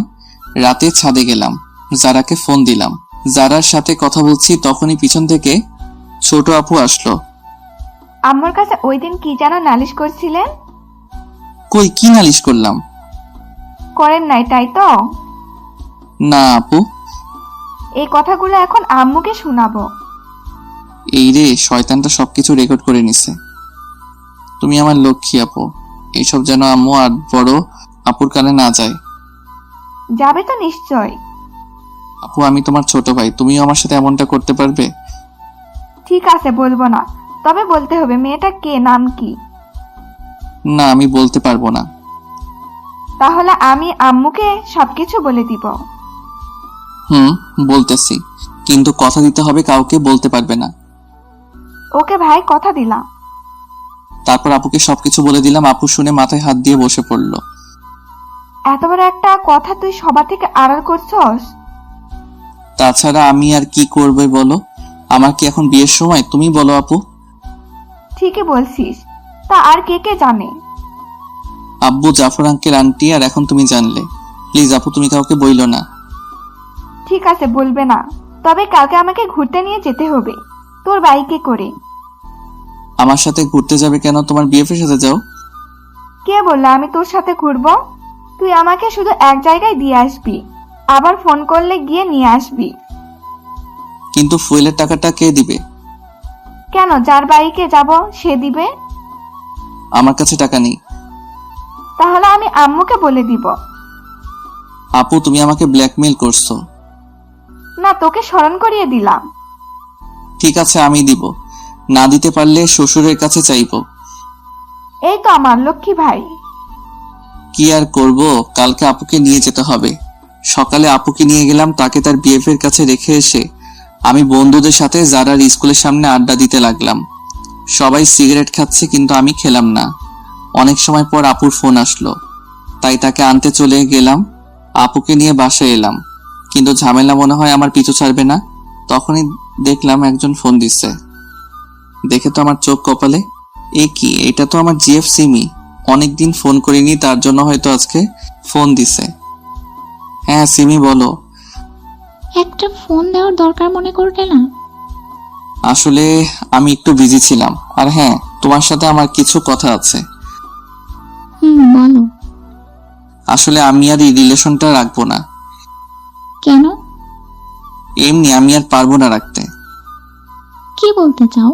রাতে ছাদে গেলাম, যারাকে ফোন দিলাম। যারার সাথে কথা বলছি তখনই পিছন থেকে ছোট আপু আসলো।
আম্মুর কাছে ওই দিন কি যেন নালিশ করছিলেন?
কই, কি নালিশ করলাম?
করেন নাই, তাই তো?
না আপু।
এই কথাগুলো এখন আম্মুকে শোনাবো।
এই রে, শয়তানটা সবকিছু রেকর্ড করে নিছে। তুমি আমার লক্ষ্মী আপু, এইসব যেন আম্মু আর বড় আপুর কানে না যায়।
যাবে তো নিশ্চয়।
আপু, আমি তোমার ছোট ভাই, তুমিও আমার সাথে এমনটা করতে পারবে?
ঠিক আছে, বলবো না, তবে বলতে হবে মেয়েটা কে, নাম কি?
না, আমি বলতে পারবো না।
তাহলে আমি আম্মুকে সবকিছু বলে দিব।
বলতেছি, কিন্তু কথা দিতে হবে, কাউকে বলতে পারবে না।
ওকে ভাই, কথা দিলাম।
তারপর আপুকে সবকিছু বলে দিলাম। আপু শুনে মাথায় হাত দিয়ে বসে পড়লো।
এত বড় একটা কথা তুই সবার থেকে আড়াল করছস?
তাছাড়া আমি আর কি করবে বলো? আমার কি এখন বিয়ের সময়? তুমি বলো আপু।
ঠিকই বলছিস, তা আর কে কে জানে?
আব্বু, জাফর আঙ্কেল, আন্টি, আর এখন তুমি জানলে। প্লিজ আপু, তুমি কাউকে বইলো না।
ঠিক আছে, বলবে না, তবে কালকে আমাকে ঘুরতে নিয়ে যেতে হবে, তোর বাইকে করে।
আমার সাথে ঘুরতে যাবে কেন? তোমার বিএফের সাথে যাও।
কে বললো আমি তোর সাথে ঘুরবো? তুই আমাকে শুধু এক জায়গায় দিয়ে আসবি, আবার ফোন করলে গিয়ে নিয়ে আসবি।
কিন্তু ফুয়েলের টাকাটা কে দিবে?
কেন, যার বাইকে যাব সে দিবে।
আমার কাছে টাকা নেই।
তাহলে আমি আম্মুকে বলে দিব।
আপু, তুমি আমাকে ব্ল্যাকমেইল করছো।
না, তোকে স্মরণ করিয়ে দিলাম।
ঠিক আছে, আমি দিব। না দিতে পারলে শ্বশুরের কাছে চাইবো।
এই তো আমার লক্ষ্মী ভাই।
কি আর করব, কালকে আপুকে নিয়ে যেতে হবে। সকালে আপুকে নিয়ে গেলাম, তাকে তার বিএফের কাছে রেখে এসে আমি বন্ধুদের সাথে যারার স্কুলের সামনে আড্ডা দিতে লাগলাম। সবাই সিগারেট খাচ্ছে, কিন্তু আমি খেলাম না। অনেক সময় পর আপুর ফোন আসলো, তাই তাকে আনতে চলে গেলাম। আপুকে নিয়ে বাসায় এলাম, কিন্তু ঝামেলা মনে হয় আমার পিছু ছাড়বে না। তখনই দেখলাম একজন ফোন দিচ্ছে। দেখে তো আমার চোখ কপালে। এ কি, এটা তো আমার জিএফ সিমি। অনেকদিন ফোন করিনি, তার জন্য হয়তো আজকে ফোন দিছে। হ্যাঁ সিমি, বলো।
একটা ফোন দেওয়ার দরকার মনে করলে না?
আসলে আমি একটু বিজি ছিলাম। আর হ্যাঁ, তোমার সাথে আমার কিছু কথা আছে।
বলো।
আসলে আমি আর এই রিলেশনটা রাখবো না।
কেন?
এমনি, আমি আর পারবো না রাখতে।
কি বলতে চাও?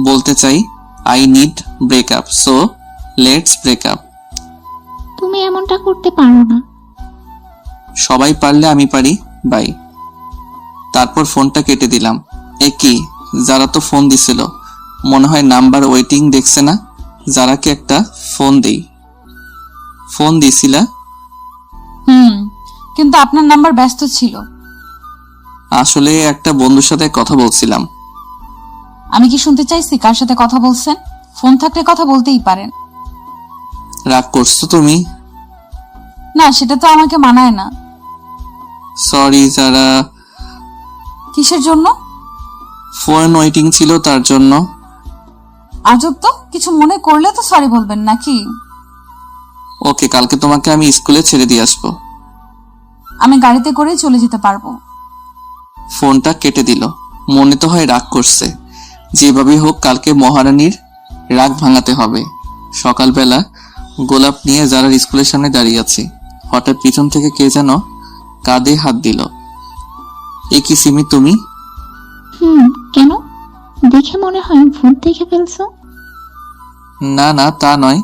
বলতে চাই, I need breakup, so let's breakup.
তুমি এমনটা করতে পারো না।
সবাই পারলে আমি পারি, বাই। তারপর ফোনটা কেটে দিলাম। এ কি, যারা তো ফোন দিছিল, মনে হয় নাম্বার ওয়েটিং দেখছে না। যারাকে একটা ফোন দেই। ফোন দিছিলা?
কিন্তু আপনার নাম্বার ব্যস্ত ছিল।
আসলে একটা বন্ধুর সাথে কথা বলছিলাম।
আমি কি শুনতে চাইছি কার সাথে কথা বলছেন? ফোন থাকলে কথা বলতেই পারেন।
রাগ করছো তুমি?
না, সেটা তো আমাকে মানায় না।
সরি যারা।
কিসের জন্য?
ফোন ওয়েটিং ছিল, তার জন্য।
আজব তো, কিছু মনে করলে তো সরি বলবেন নাকি?
ওকে, কালকে তোমাকে আমি স্কুলে ছেড়ে দিয়ে আসবো।
আমি গাড়িতে করেই চলে যেতে পারবো।
ফোনটা কেটে দিল। মনে তো হয় রাগ করছে। যেভাবে হোক কালকে মহারানীর রাগ ভাঙাতে হবে। সকালবেলা গোলাপ নিয়ে যারা স্কুলের সামনে দাঁড়িয়ে আছি, হঠাৎ পিছন থেকে কে যেন কাঁধে হাত দিল। এ কি সিমি, তুমি?
কেন? দেখে মনে হয় ভূত দেখে ফেলছো।
না না, তা নয়।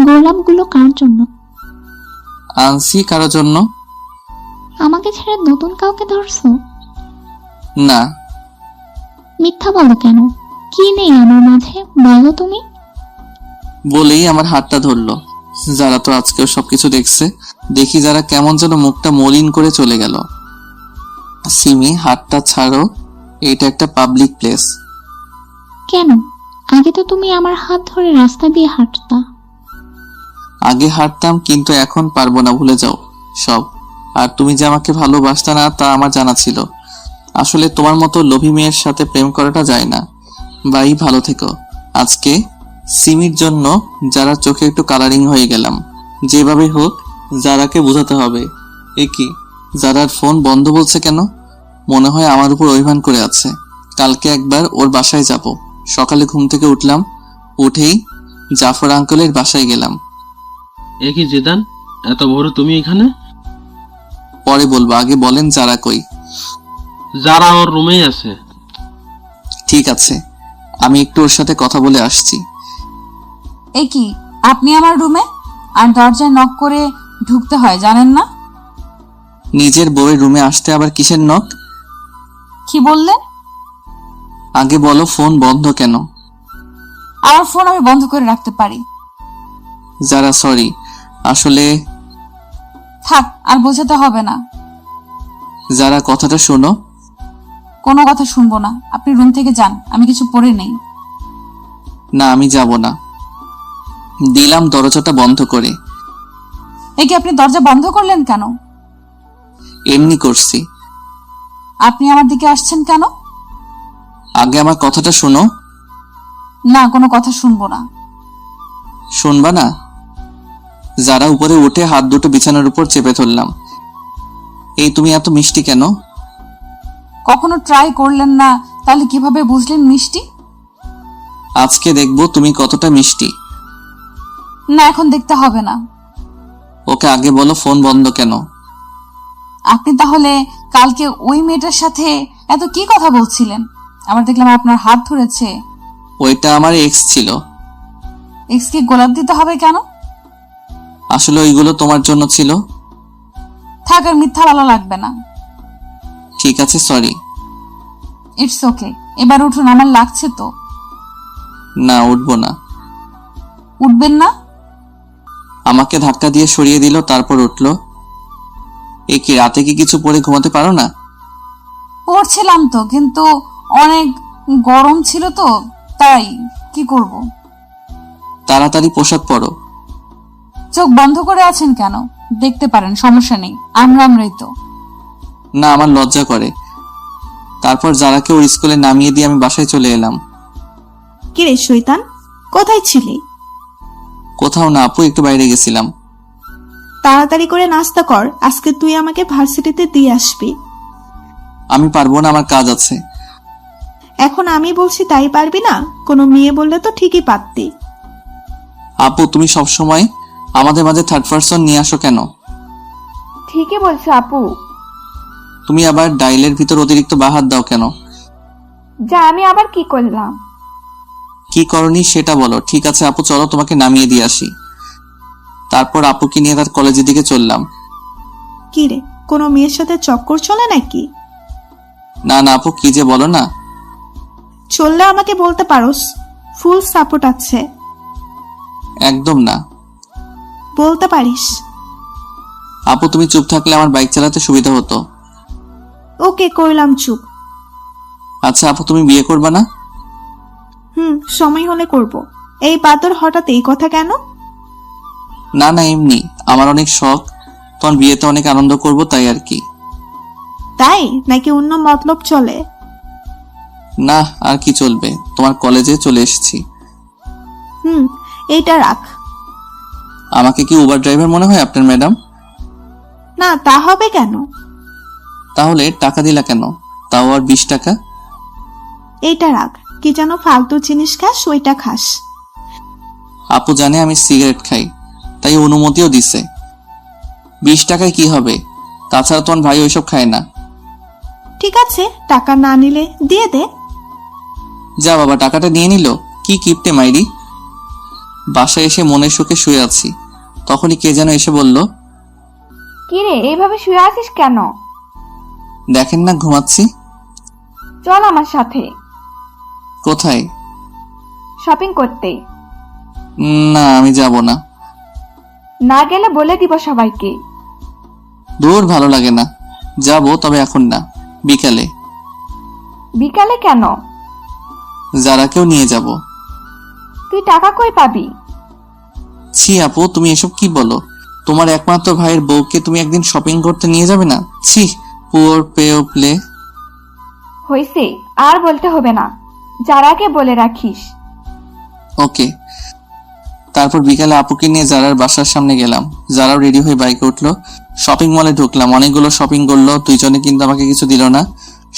গোলাপগুলো কার জন্য?
আনছি কারোর জন্য।
আমাকে ছেড়ে নতুন কাউকে ধরছো?
না,
মিথ্যা বলো কেন? কি নেই আমার মাঝে, বলো তুমি।
বলেই আমার হাতটা ধরলো। যারা তো আজকেও সবকিছু দেখছে। দেখি যারা কেমন যেন মুখটা মলিন করে চলে গেল। সিমি, হাতটা ছাড়ো, এটা একটা পাবলিক প্লেস।
কেন? আগে তো তুমি আমার হাত ধরে রাস্তা দিয়ে হাঁটতা।
আগে হাঁটতাম, কিন্তু এখন পারবো না, ভুলে যাও সব। আর তুমি যে আমাকে ভালোবাসতা না তা আমার জানা ছিল। আসলে তোমার মতো লোভী মেয়ের সাথে প্রেম করাটা যায় না। বাই, ভালো থেকো। আজকে সিমির জন্য যারা চোখে একটু কালারিং হয়ে গেলাম। যেভাবে হোক যারাকে বোঝাতে হবে। এ কি, যারার ফোন বন্ধ বলছে কেন? মনে হয় আমার উপর অভিমান করে আছে। কালকে একবার ওর বাসায় যাব। সকালে ঘুম থেকে উঠলাম, উঠেই জাফর আঙ্কেলের বাসায় গেলাম।
এ কি জেদান, এত ভোরে তুমি এখানে?
পরে বলবো, আগে বলেন যারা কই।
যারা ওর রুমেই আছে।
ঠিক আছে, আমি একটু ওর সাথে কথা বলে আসছি।
এ কি, আপনি আমার রুমে? আর দরজায় নক করে ঢুকতে হয়, জানেন না?
নিজের বউয়ের রুমে আসতে আবার কিসের নক?
কি বললেন?
আগে বলো ফোন বন্ধ কেন?
আমার ফোন আমি বন্ধ করে রাখতে পারি।
যারা সরি, আসলে
থাক, আর বোঝাতে হবে না।
যারা কথাটা শোনো।
কোনো কথা শুনবো না, আপনি রুম থেকে যান, আমি কিছু পড়ে নেই।
না, আমি যাব না। দিলাম দরজাটা বন্ধ করে।
এ কি, আপনি দরজা বন্ধ করলেন কেন?
এমনি করছি।
আপনি আমার দিকে আসছেন কেন?
আগে আমার কথাটা শোনো।
না, কোনো কথা শুনবো না।
শুনবা না? যারা উপরে উঠে হাত দুটো বিছানার উপর চেপে ধরলাম। এই তুমি এত মিষ্টি কেন?
কখনো ট্রাই করলেন না, তাহলে কিভাবে বুঝলেন মিষ্টি?
আজকে দেখবো তুমি কতটা মিষ্টি।
না, এখন দেখতে হবে না।
ওকে আগে বলো ফোন বন্ধ কেন?
আপনি তাহলে কালকে ওই মেয়েটার সাথে এত কি কথা বলছিলেন? আবার দেখলাম আপনার হাত ধরেছে।
ওইটা আমার এক্স ছিল।
এক্স কে গোলাপ দিতে হবে কেন?
আসলে ওইগুলো তোমার জন্য ছিল।
থাক, আর মিথ্যা বলা লাগবে না।
ঠিক আছে, সরি।
ইটস ওকে, এবার উঠুন, আমার লাগছে তো।
না, উঠবো না।
উঠবেন না?
আমাকে ধাক্কা দিয়ে সরিয়ে দিল, তারপর উঠলো। এ কি, রাতে কি কিছু পরে ঘুমাতে পারো না?
পড়ছিলাম তো, কিন্তু অনেক গরম ছিল তো, তাই। কি করব?
তাড়াতাড়ি পোশাক পরো।
চোখ বন্ধ করে আছেন কেন? দেখতে পারেন, সমস্যা নেই, আমরাই তো।
না, আমার লজ্জা করে। তারপর যারাকে ওর স্কুলে নামিয়ে দিয়ে আমি বাসায় চলে এলাম।
কিরে শয়তান, কোথায় ছিলি?
কোথাও না আপু, একটু বাইরে গেছিলাম।
তাড়াতাড়ি করে নাস্তা কর, আজকে তুই আমাকে ভার্সিটিতে দিয়ে আসবি।
আমি পারবো না, আমার কাজ আছে।
এখন আমি বলছি তাই পারবি না? কোনো মেয়ে বললে তো ঠিকই পারতি।
আপু, তুমি সবসময় আমাদের মাঝে থার্ড পারসন নিয়ে আসো কেন?
ঠিকই বলছো আপু।
তুমি আবার ডাইলের ভিতর অতিরিক্ত বাহাত দাও কেন?
যা, আমি আবার কি করলাম?
কি করনি সেটা বলো। ঠিক আছে আপু, চলো তোমাকে নামিয়ে দিয়ে আসি। তারপর আপুকে নিয়ে তার কলেজের দিকে চললাম।
কি রে, কোনো মেয়ের সাথে চক্কর চলে নাকি?
না না আপু, কি যে বলো না।
চললে আমাকে বলতে পারোস, ফুল সাপোর্ট আছে।
একদম না।
বলতে পারিস।
আপু, তুমি চুপ থাকলে আমার বাইক চালাতে সুবিধা হতো।
ওকে, কইলাম চুপ।
আচ্ছা আপু, তুমি বিয়ে করবা না?
সময় হলে করব। এই বাদর হঠাৎ এই কথা কেন?
না না, এমনি আমার অনেক শখ, তোমার বিয়েতে অনেক আনন্দ করব, তাই আর কি।
তাই নাকি অন্য মতলব চলে?
না, আর কি চলবে, তোমার কলেজে চলে এসেছি।
এইটা রাখ।
আমাকে কি উবার ড্রাইভার মনে হয় আপনার ম্যাডাম?
না, তা হবে কেন?
তাহলে টাকা দিলা কেন? তাও আর 20 টাকা।
এইটা রাখ, কি যেন ফালতু জিনিস খাস, ওইটা খাস।
আপু জানে আমি সিগারেট খাই, তাই অনুমতিও দিছে। 20 টাকায় কি হবে? তাছাড়া তোমার ভাই ওইসব খায় না।
ঠিক আছে, টাকা না নিলে দিয়ে দে।
যা বাবা, টাকাটা নিয়ে নিল। কি কিপটে মাইরি। বাসায় এসে মনের সুখে শুয়ে আছি, তখনই কে যেন এসে বলল,
কিরে এইভাবে শুয়ে আছিস কেন?
দেখেন না ঘুমাচ্ছি।
চল আমার সাথে
কোথায়?
শপিং করতে।
না, আমি যাব না।
না গেলে বলে দিব সবাইকে।
দূর, ভালো লাগে না। যাব, তবে এখন না, বিকালে।
বিকালে কেন?
যারাকেও নিয়ে যাব।
তুই টাকা কই পাবি?
ছি আপু, তুমি এসব কি বলো? তোমার একমাত্র ভাইয়ের বউকে তুমি একদিন শপিং করতে নিয়ে যাবে না? ছি, পুয়ার পে ও প্লে।
হইছে, আর বলতে হবে না, যারাকে বলে রাখিস।
ওকে। তারপর বিকালে আপুকে নিয়ে জারার বাসার সামনে গেলাম। জারাও রেডি হয়ে বাইকে উঠলো। শপিং মলে ঢুকলাম, অনেকগুলো শপিং করলো, দুইজনে কিন্তু আমাকে কিছু দিল না।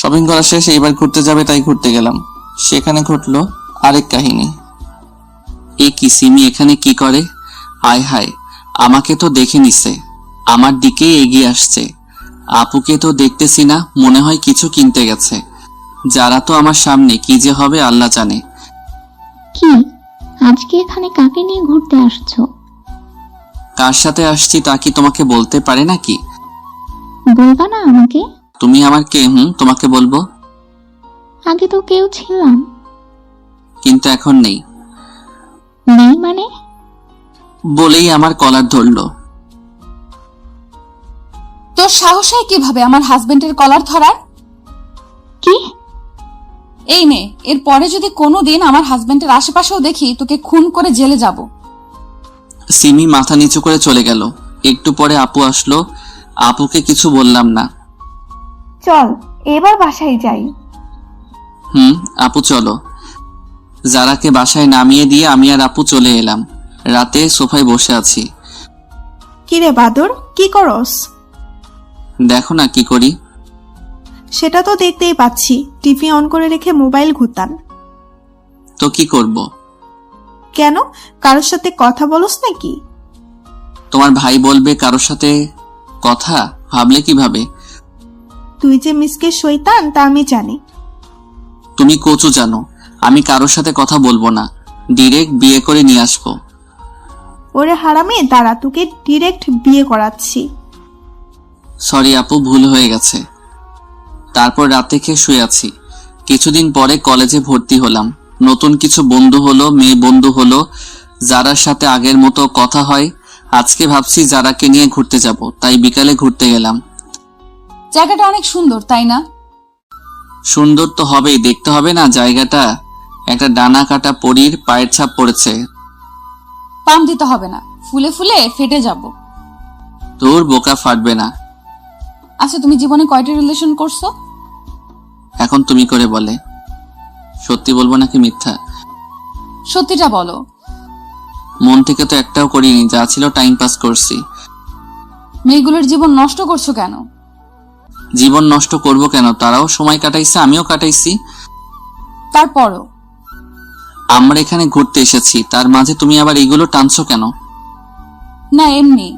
শপিং করা শেষ, এইবার ঘুরতে যাবে তাই ঘুরতে গেলাম। সেখানে ঘটলো আরেক কাহিনী। এ কি, সিমি এখানে কি করে? হায় হায়, আমাকে তো দেখে নিছে, আমার দিকেই এগিয়ে আসছে। আপুকে তো দেখতেছি না, মনে হয় কিছু কিনতে গেছে। যারা তো আমার সামনে, কি যে হবে আল্লাহ জানে।
কি আজকে এখানে কাকে নিয়ে ঘুরতে আসছো?
কার সাথে আসছি তা কি তোমাকে বলতে পারে নাকি?
বলবা না আমাকে?
তুমি আমার কে? তোমাকে বলবো?
আগে তো কেউ ছিলাম।
কিন্তু এখন নেই।
নেই মানে?
বলেই আমার কলার ধরলো।
তোর সাহস হয় কিভাবে আমার হাজবেন্ডের কলার ধরার?
কি?
এই নে, এর পরে যদি কোনোদিন আমার হাজবেন্ডের আশেপাশেও দেখি, তোকে খুন করে জেলে যাব।
সিমি মাথা নিচু করে চলে গেল। একটু পরে আপু আসলো। আপুকে কিছু বললাম না।
চল এবার বাসায় যাই।
আপু চলো। যারাকে বাসায় নামিয়ে দিয়ে আমি আর আপু চলে এলাম। রাতে সোফায় বসে আছি।
কিরে বাদর, কি করস?
দেখো না কি করি।
সেটা তো দেখতেই পাচ্ছি, টিভি অন করে রেখে মোবাইল ঘুতান।
তো কি করব?
কেন, কারোর সাথে কথা বলস নাকি?
তোমার ভাই বলবে কারোর সাথে কথা, ভাবলে কিভাবে?
তুই যে মিসকে শয়তান তা আমি জানি।
তুমি কচু জানো, আমি কারোর সাথে কথা বলবো না, ডিরেক্ট বিয়ে করে নিয়ে আসবো।
ওরে হারামে, দাঁড়া, তোকে ডিরেক্ট বিয়ে করাচ্ছি।
সরি আপু, ভুল হয়ে গেছে। তারপর রাতে খেয়ে শুয়ে আছি। কিছুদিন পরে কলেজে ভর্তি হলাম। নতুন কিছু বন্ধু হলো, মেয়ে বন্ধু হলো, যারার সাথে আগের মতো কথা হয়। আজকে ভাবছি যারাকে নিয়ে ঘুরতে যাব, তাই বিকালে ঘুরতে গেলাম।
জায়গাটা অনেক সুন্দর, তাই না?
সুন্দর তো হবেই, দেখতে হবে না জায়গাটা? একটা ডানা কাটা পরীর পায়ের ছাপ পড়েছে।
পাম দিতে হবে না, ফুলে ফুলে ফেটে যাব।
তোর বোকা ফাটবে না।
আচ্ছা, তুমি জীবনে কয়টা রিলেশন করছো?
এখন তুমি করে বলে। সত্যি বলবো নাকি মিথ্যা?
সত্যিটা বলো।
মন থেকে তো একটাও করিনি, যা ছিল টাইম পাস করছি।
মেয়েগুলোর জীবন নষ্ট করছো কেন?
জীবন নষ্ট করব কেন? তারাও সময় কাটাইছে, আমিও কাটাইছি।
তারপরও
আমরা এখানে ঘুরতে এসেছি, তার মাঝে তুমি আবার এগুলো টানছো কেন?
না, এমনি।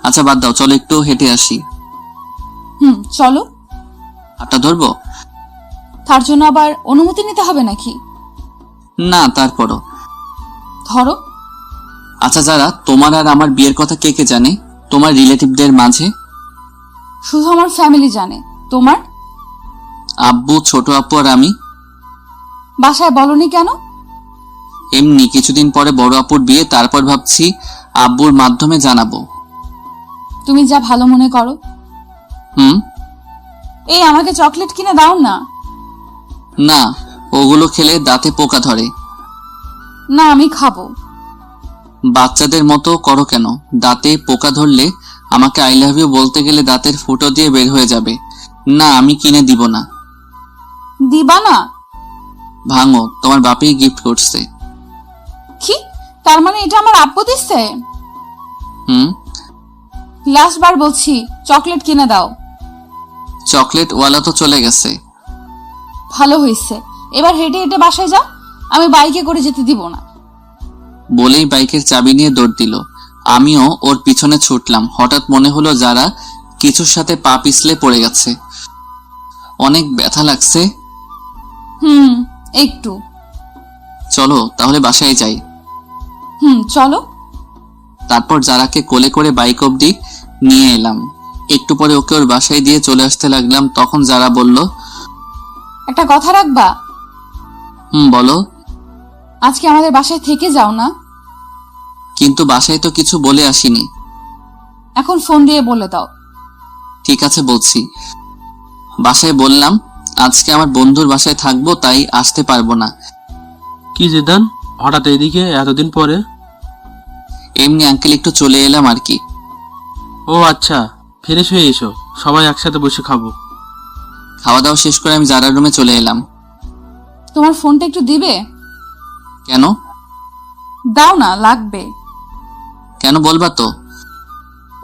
আচ্ছা বাদ দাও, চলো একটু হেঁটে আসি।
চলো।
হাতটা ধরবো?
তার জন্য আবার অনুমতি নিতে হবে নাকি?
না, তারপরও।
ধরো।
আচ্ছা যারা, তোমার আর আমার বিয়ের কথা কে কে জানে তোমার রিলেটিভদের মাঝে?
শুধু আমার ফ্যামিলি জানে। তোমার?
আব্বু, ছোট আপু আর আমি।
বাসায় বলনি কেন?
এমনি, কিছুদিন পরে বড় আপুর বিয়ে, তারপর ভাবছি আব্বুর মাধ্যমে জানাবো।
তুমি যা ভালো মনে করো। এই আমাকে চকলেট কিনে দাও না।
না, ওগুলো খেলে দাঁতে পোকা ধরে।
না, আমি খাবো।
বাচ্চাদের মতো করো কেন? দাঁতে পোকা ধরলে আমাকে আই লাভ ইউ বলতে গেলে দাঁতের ফুটো দিয়ে বের হয়ে যাবে। না, আমি কিনে দিব না।
দিবা না?
ভাঙো, তোমার বাপেই গিফট করছে।
কি? তার মানে এটা আমার আব্বু দিচ্ছে? লাস্ট বার বলছি, চকলেট কিনে দাও।
চকলেট ওয়ালা তো চলে গেছে।
ভালো হয়েছে, এবার হেঁটে হেঁটে বাসায় যাও, আমি বাইকে করে যেতে দিব না।
বলেই বাইকের চাবি নিয়ে দৌড় দিল। আমিও ওর পিছনে ছুটলাম। হঠাৎ মনে হলো যারা কিছুর সাথে পা পিছলে পড়ে গেছে। অনেক ব্যথা লাগছে।
একটু।
চলো তাহলে বাসায় যাই।
চলো।
তারপর যারাকে কোলে করে বাইক অবধি নিয়ে এলাম। একটু পরে ওকে ওর বাসায় দিয়ে চলে আসতে লাগলাম। তখন যারা বলল,
একটা কথা রাখবা?
বলো।
আজকে আমাদের বাসায় থেকে যাও না?
কিন্তু বাসায় তো কিছু বলে আসিনি।
এখন ফোন দিয়ে বলে দাও।
ঠিক আছে বলছি। বাসায় বললাম আজকে আমার বন্ধুর বাসায় থাকবো, তাই আসতে পারবো না।
কি জিদান, হঠাৎ এদিকে এতদিন পরে?
এমনি আঙ্কেল, একটু চলে এলাম আর কি।
ও আচ্ছা, ফ্রেশ হয়ে এসো, সবাই একসাথে বসে খাবো।
খাওয়া দাওয়া শেষ করে আমি যারার রুমে চলে এলাম।
তোমার ফোনটা একটু দিবে?
কেন?
দাও না, লাগবে।
কেন বলবা তো?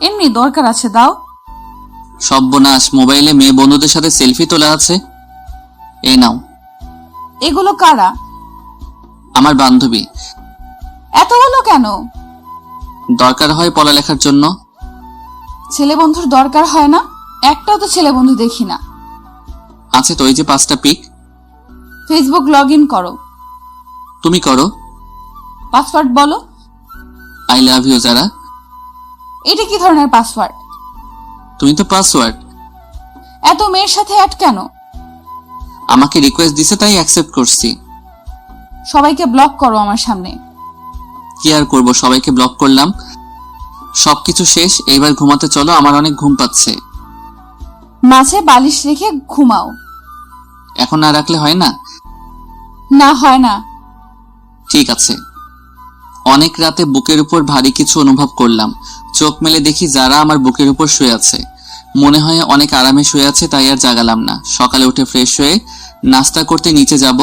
এমনি দরকার আছে, দাও।
সর্বনাশ, মোবাইলে মেয়ে বন্ধুদের সাথে সেলফি তোলা আছে। এই নাও।
এগুলো কারা?
আমার বান্ধবী।
এতগুলো কেন?
দরকার হয় পড়ালেখার জন্য।
ছেলে বন্ধুর দরকার হয় না? একটাও তো ছেলে বন্ধু দেখি না।
আছে তো, এই যে 5টা পিক।
ফেসবুক লগ ইন করো।
তুমি করো।
পাসওয়ার্ড বলো।
আই লাভ ইউ যারা।
এটা কি ধরনের পাসওয়ার্ড?
তুমি তো পাসওয়ার্ড।
এত মেয়ের সাথে অ্যাড কেন?
আমাকে রিকোয়েস্ট দিছে তাই অ্যাকসেপ্ট করছি।
সবাইকে ব্লক করো আমার সামনে।
কি আর করবো, সবাইকে ব্লক করলাম। সবকিছু শেষ, এইবার ঘুমাতে চলো, আমার অনেক ঘুম পাচ্ছে।
মাঝে বালিশ রেখে ঘুমাও।
এখন না রাখলে হয় না?
না, হয় না।
ঠিক আছে। অনেক রাতে বুকের উপর ভারী কিছু অনুভব করলাম। চোখ মেলে দেখি যারা আমার বুকের উপর শুয়ে আছে। মনে হয় অনেক আরামে শুয়ে আছে, তাই আর জাগালাম না। সকালে উঠে ফ্রেশ হয়ে নাস্তা করতে নিচে যাব।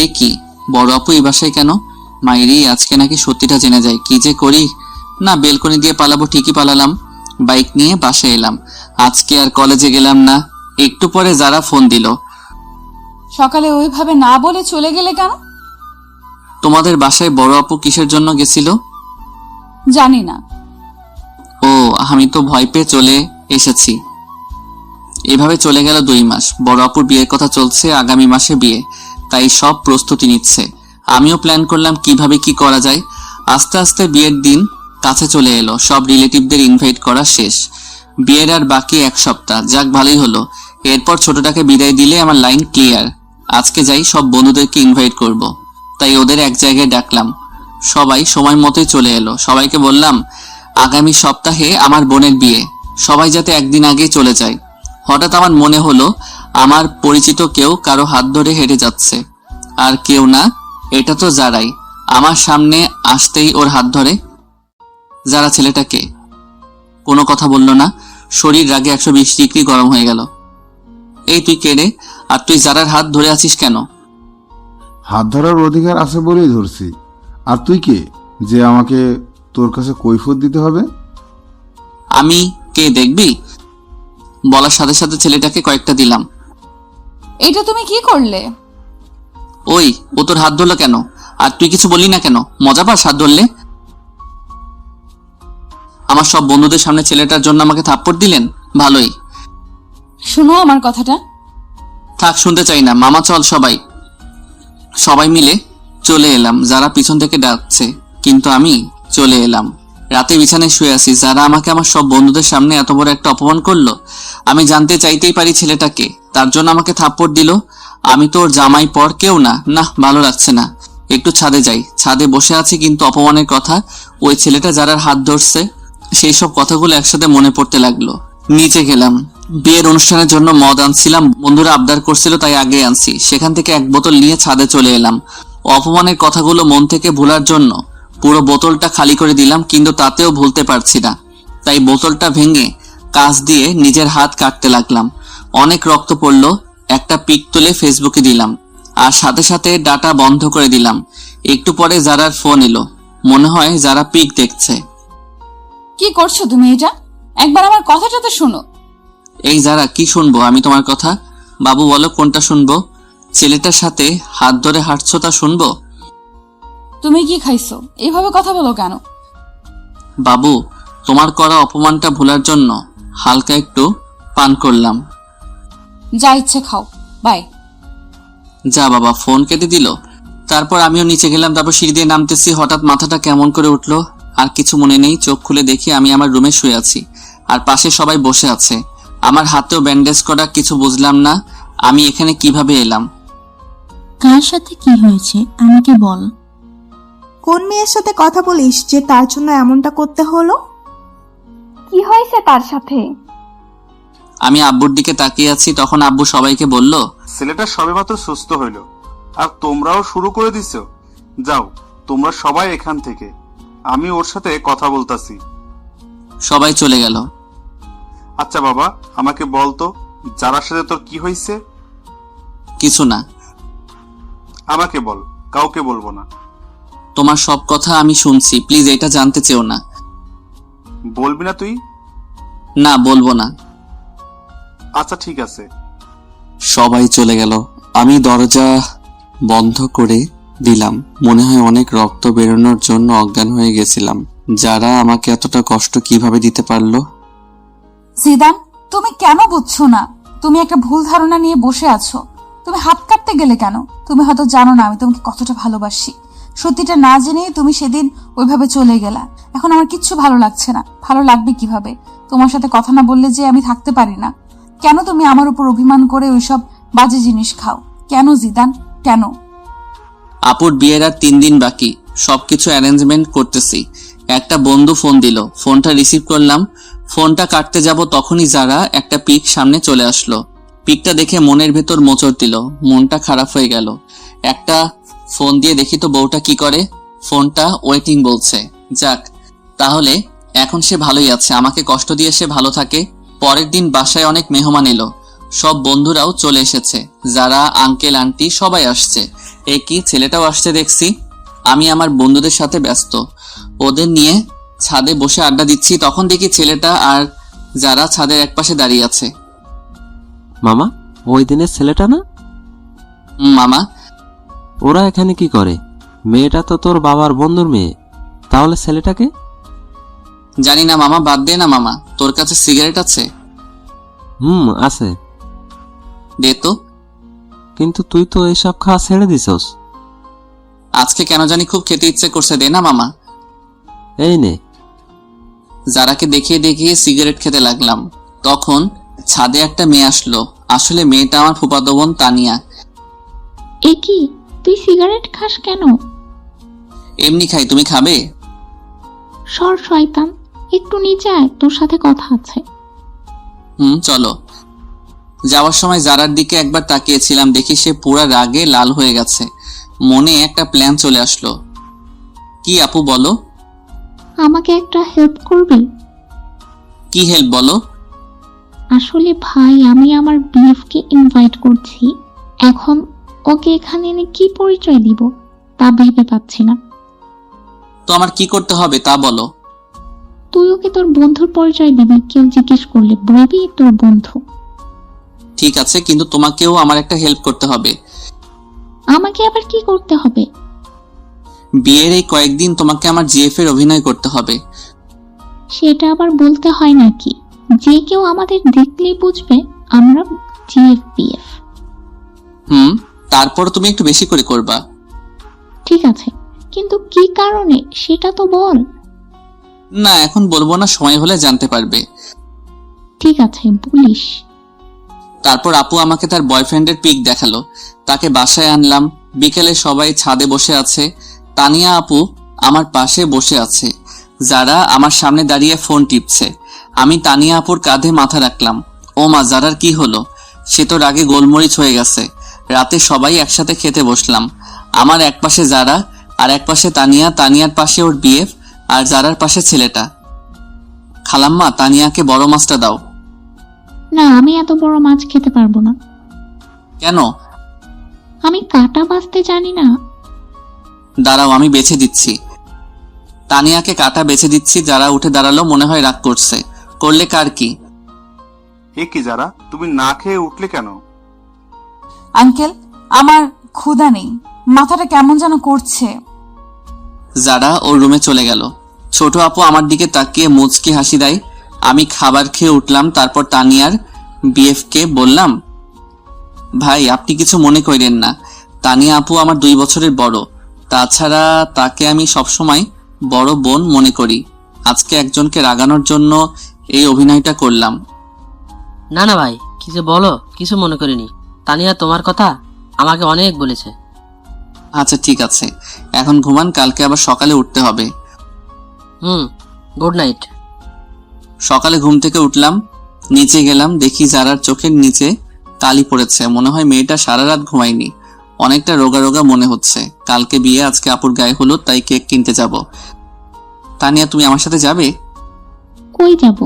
এ কি, বড় আপু এই বাসায় কেন? মাইরি, আজকে নাকি সত্যিটা জেনে যায়। কি যে করি। না, বেলকনি দিয়ে পালাবো, ঠিকই পালালাম। বাইক নিয়ে বাসায় এলাম। আজকে আর কলেজে গেলাম না। একটু পরে যারা ফোন দিল।
সকালে ওইভাবে না বলে চলে গেলে কেন?
তোমাদের বাসায় বড় আপু কিসের জন্য গেছিল?
জানি না।
ও, আমি তো ভয় পেয়ে চলে এসেছি। এভাবে চলে গেল 2 মাস। বড় আপুর বিয়ের কথা চলছে, আগামী মাসে বিয়ে, তাই সব প্রস্তুতি নিচ্ছে। আমিও প্ল্যান করলাম কিভাবে কি করা যায়। আস্তে আস্তে বিয়ের দিন কাছে চলে এলো। সব রিলেটিভদের ইনভাইট করা শেষ। বিয়ের আর বাকি 1 সপ্তাহ। যাক, ভালোই হলো। এরপর ছোটটাকে বিদায় দিলে আমার লাইন ক্লিয়ার। আজকে যাই, সব বন্ধুদেরকে ইনভাইট করব। তাই ওদের এক জায়গায় ডাকলাম। সবাই সময় মতোই চলে এলো। সবাইকে বললাম আগামী সপ্তাহে আমার বোনের বিয়ে, সবাই যাতে একদিন আগে চলে যায়। হঠাৎ আমার মনে হলো আমার পরিচিত কেউ কারো হাত ধরে হেঁটে যাচ্ছে। আর কেউ না, এটা তো যারাই। আমার সামনে আসতেই ওর হাত ধরে। যারা ছেলেটাকে কোনো কথা বলল না। শরীর রাগে 120 ডিগ্রি গরম হয়ে গেল। এই তুই কে রে? আর তুই যারার হাত ধরে আছিস কেন?
হাত ধরার অধিকার আছে বলেই ধরছি। আর তুই কে যে আমাকে তোর কাছে কৈফিয়ত দিতে হবে?
আমি কে দেখবি? বলার সাথে সাথে ছেলেটাকে কয়েকটা দিলাম।
এটা তুমি কি করলে?
ওই, ও তোর হাত ধরলো কেন? আর তুই কিছু বললি না কেন? মজা পাস হাত ধরলে? আমার সব বন্ধুদের সামনে ছেলেটার জন্য আমাকে থাপ্পড় দিলেন। ভালোই।
শুনো আমার কথাটা।
থাক, শুনতে চাই না। মামা চল। সবাই মিলে চলে এলাম। যারা পিছন থেকে ডাকছে, কিন্তু আমি চলে এলাম। রাতে বিছানায় শুয়ে আছি। যারা আমাকে আমার সব বন্ধুদের সামনে এত বড় একটা অপমান করলো। আমি জানতে চাইতেই পারি ছেলেটাকে, তার জন্য আমাকে থাপ্পড় দিল। আমি তো ওর জামাই পর কেউ না। না, ভালো লাগছে না। একটু ছাদে যাই। ছাদে বসে আছি, কিন্তু অপমানের কথা, ওই ছেলেটা যারার হাত ধরছে, সেই সব কথাগুলো একসাথে মনে পড়তে লাগলো। নিচে গেলাম। বিয়ের অনুষ্ঠানের জন্য মদ আনছিলাম, বন্ধুরা আবদার করছিল তাই আগে আনছি। সেখান থেকে 1 বোতল নিয়ে ছাদে চলে এলাম। অপমানের কথাগুলো মন থেকে ভোলার জন্য পুরো বোতলটা খালি করে দিলাম, কিন্তু তাতেও ভুলতে পারছি না। তাই বোতলটা ভেঙে কাঁচ দিয়ে নিজের হাত কাটতে লাগলাম। অনেক রক্ত পড়লো। একটা পিক তুলে ফেসবুকে দিলাম, আর সাথে সাথে ডাটা বন্ধ করে দিলাম। একটু পরে যারার ফোন এলো। মনে হয় যারা পিক দেখছে।
কি করছো তুমি এটা? একবার আমার কথাটা তো শোনো।
এই যারা, কি শুনবো আমি তোমার কথা? বাবু বলো কোনটা শুনবো? ছেলেটার সাথে হাত ধরে হাঁটছো তা শুনবো?
তুমি কি খাইছো? এইভাবে কথা বলো কেন?
বাবু, তোমার করা অপমানটা ভোলার জন্য হালকা একটু পান করলাম।
যা ইচ্ছে খাও, বাই।
যা বাবা, ফোন কেটে দিল। তারপর আমিও নিচে গেলাম। তারপর সিঁড়ি দিয়ে নামতেছি, হঠাৎ মাথাটা কেমন করে উঠলো। আর কিছু মনে নেই, চোখ খুলে দেখি আমি আমার রুমে শুয়ে আছি, আর পাশে সবাই বসে আছে। আমার হাতেও ব্যান্ডেজ করা। কিছু বুঝলাম না আমি এখানে কিভাবে এলাম।
কার সাথে কি হয়েছে আমাকে বল।
কোন মেয়ের সাথে কথা বলিস যে তার জন্য এমনটা করতে হলো?
কি হয়েছে তার সাথে?
আমি আব্বুর দিকে তাকিয়ে আছি, তখন আব্বু সবাইকে বলল,
ছেলেটা সবেমাত্র সুস্থ হইল আর তোমরাও শুরু করে দিছো। যাও তোমরা সবাই এখান থেকে, আমি ওর সাথে কথা বলতাছি।
সবাই চলে গেল।
আচ্ছা বাবা, আমাকে বলতো যারার সাথে তোর কি হয়েছে?
কিছু না।
আমাকে বল, কাউকে বলবো না।
তোমার সব কথা আমি শুনছি, প্লিজ এটা জানতে চেও না।
বলবি না তুই?
না, বলবো না।
আচ্ছা ঠিক আছে।
সবাই চলে গেল। আমি দরজা বন্ধ করে দিলাম। মনে হয় অনেক রক্ত বেরোনোর জন্য অজ্ঞান হয়ে গেছিলাম। যারা আমাকে এতটা কষ্ট কিভাবে দিতে পারলো?
জিদান, তুমি কেন বুঝছো না? তুমি একটা ভুল ধারণা নিয়ে বসে আছো। তুমি হাত কাটতে গেলে কেন? তুমি হয়তো জানো না আমি তোমাকে কতটা ভালোবাসি। সত্যিটা না জেনে তুমি সেদিন ওইভাবে চলে গেলা। এখন আমার কিচ্ছু ভালো লাগছে না। ভালো লাগবে কিভাবে? তোমার সাথে কথা না বললে যে আমি থাকতে পারি না। কেন তুমি আমার উপর অভিমান করে ওইসব বাজে জিনিস খাও? কেন জিদান, কেন?
আপুর বিয়ের আর 3 দিন বাকি। সবকিছু অ্যারেঞ্জমেন্ট করতেছি। একটা বন্ধু ফোন দিল, ফোনটা রিসিভ করলাম। ফোনটা কাটতে যাব তখনই যারা একটা পিক সামনে চলে আসলো। পিকটা দেখে মনের ভেতর মোচড় দিল, মনটা খারাপ হয়ে গেল। একটা ফোন দিয়ে দেখি তো বউটা কি করে। ফোনটা ওয়েটিং বলছে। যাক, তাহলে এখন সে ভালোই আছে। আমাকে কষ্ট দিয়ে সে ভালো থাকে। পরের দিন বাসায় অনেক মেহমান এলো। সব বন্ধুরাও চলে এসেছে। যারা আঙ্কেল আন্টি সবাই আসছে। এ কি, ছেলেটাও আসছে দেখছি। আমি আমার বন্ধুদের সাথে ব্যস্ত, ওদের নিয়ে ছাদে বসে আড্ডা দিচ্ছি। তখন দেখি ছেলেটা আর যারা ছাদের একপাশে দাঁড়িয়ে আছে।
মামা, ওই দিনের ছেলেটা না?
মামা।
ওরা এখানে কি করে? মেয়েটা তো তোর বাবার বন্ধুর মেয়ে, তাহলে ছেলেটাকে?
জানি না মামা, বাদ দে না মামা। তোর কাছে সিগারেট আছে?
আছে।
দে তো।
কিন্তু তুই তো এসব খাওয়া ছেড়ে দিছস।
আজকে কেন জানি খুব খেতে ইচ্ছে করছে, দে না মামা।
এই নে।
যারাকে দেখিয়ে দেখিয়ে সিগারেট খেতে লাগলাম। তখন ছাদে একটা মেয়ে আসলো। আসলে মেয়েটা আমার ফুফাতো বোন তানিয়া।
এ কি, তুই সিগারেট খাস কেন?
এমনি খাই, তুমি খাবে?
সর শয়তান, একটু নিচে আয়, তোর সাথে কথা আছে।
চলো। যাওয়ার সময় যারার দিকে একবার তাকিয়েছিলাম, দেখি সে পুরা রাগে লাল হয়ে গেছে। মনে একটা প্ল্যান চলে আসলো। কি আপু, বলো।
আমাকে একটা হেল্প করবি?
কি হেল্প বলো?
আসলে ভাই, আমি আমার বিএফকে ইনভাইট করছি। এখন ওকে এখানে এনে কি পরিচয় দিব তা ভেবে পাচ্ছি না।
তো আমার কি করতে হবে তা বলো।
তুই ওকে তোর বন্ধুর পরিচয় দিবি। কেউ জিজ্ঞেস করলে বলবি তোর বন্ধু।
ঠিক আছে, কিন্তু তোমাকেও আমার একটা হেল্প করতে হবে।
আমাকে আবার কি করতে হবে?
বিয়ের এই কয়েকদিন তোমাকে আমার জিএফ এর অভিনয় করতে হবে।
সেটা আবার বলতে হয় নাকি? যে কেউ আমাদের দেখলেই বুঝবে আমরা জিএফপিএফ।
তারপর তুমি একটু বেশি করে করবা।
ঠিক আছে, কিন্তু কি কারণে সেটা তো বল।
না, এখন বলবো না, সময় হলে জানতে পারবে।
ঠিক আছে, বলিস।
তারপর আপু আমাকে তার বয়ফ্রেন্ডের পিক দেখালো। তাকে বাসায় আনলাম। বিকেলে সবাই ছাদে বসে আছে। তানিয়া আপু আমার পাশে বসে আছে। যারা আমার সামনে দাঁড়িয়ে ফোন টিপছে। আমি তানিয়া আপুর কাঁধে মাথা রাখলাম। ও মা, যারার কি হলো? সে তো রাগে গোলমরিচ হয়ে গেছে। রাতে সবাই একসাথে খেতে বসলাম। আমার এক পাশে যারা, আর এক পাশে তানিয়া, তানিয়ার পাশে ওর বিএফ, আর যারার পাশে ছেলেটা। খালাম্মা, তানিয়াকে বড় মাছটা দাও।
না, আমি এত বড় মাছ খেতে পারবো না।
কেন?
আমি কাটা বাছতে জানি না।
দাঁড়াও, আমি বেছে দিচ্ছি। তানিয়াকে কাটা বেছে দিচ্ছি। যারা উঠে দাঁড়ালো, মনে হয় রাগ করছে। করলে কার কি?
এ কি যারা, তুমি না খেয়ে উঠলে কেন?
আঙ্কেল, আমার ক্ষুধা নেই, মাথাটা কেমন যেন করছে।
যারা ওর রুমে চলে গেল। ছোট আপু আমার দিকে তাকিয়ে মুচকি হাসি দেয়। আমি খাবার খেয়ে উঠলাম। তারপর তানিয়ার বিএফ কে বললাম, ভাই আপনি কিছু মনে করেন না, তানিয়া আপু আমার 2 বছরের বড়, তাছাড়া তাকে আমি সবসময় বড় বোন মনে করি। আজকে একজনকে রাগানোর জন্য এই অভিনয়টা করলাম।
না না ভাই, কিছু বলো, কিছু মনে করিনি। তানিয়া তোমার কথা আমাকে অনেক বলেছে।
আচ্ছা ঠিক আছে, এখন ঘুমান, কালকে আবার সকালে উঠতে হবে।
Good night.
সকালে ঘুম থেকে উঠলাম, নিচে গেলাম, দেখি যারার চোখের নিচে কালি পড়েছে। মনে হয় মেয়েটা সারা রাত ঘুমায়নি, অনেকটা রোগা রোগা মনে হচ্ছে। কালকে বিয়ে, আজকে আপুর গায়ে হলুদ, তাই কেক কিনতে যাব। তানিয়া তুমি আমার সাথে যাবে?
কই যাব?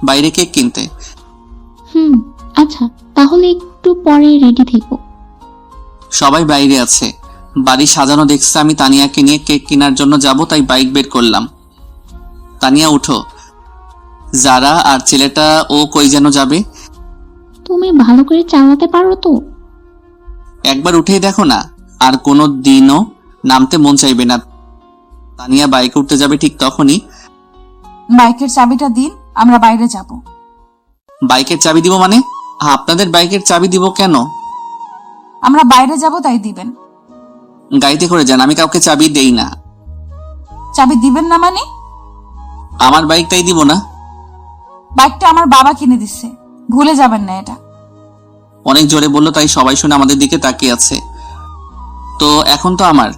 বাইরে কেক কিনতে।
আচ্ছা, তাহলে একটু পরে রেডি থেকো।
সবাই বাইরে আছে, বাড়ি সাজানো দেখছে। আমি তানিয়াকে নিয়ে কেক কেনার জন্য যাব, তাই বাইক বের করলাম। তানিয়া উঠো। যারা আর ছেলেটা ও কই যেন যাবে?
তুমি ভালো করে চালাতে পারো তো?
একবার উঠেই দেখো না, আর কোনো দিনও নামতে মন চাইবে না। তানিয়া বাইকে উঠতে যাবে, ঠিক তখনই
বাইকের চাবিটা দিন, আমরা বাইরে যাব।
বাইকের চাবি দিব মানে? আপনাদের বাইকের চাবি দিব কেন?
আমরা বাইরে যাব তাই দিবেন।
গাড়িতে করে যান, আমি কাউকে চাবি দেই না।
চাবি দিবেন না মানে?
আমার বাইক তাই দিব না।
বাইকটা আমার বাবা কিনে দিচ্ছে, ভুলে যাবেন না এটা।
অনেক জোরে বললো, তাই সবাই শুনে আমাদের দিকে তাকিয়ে আছে। তো এখন তো আমার।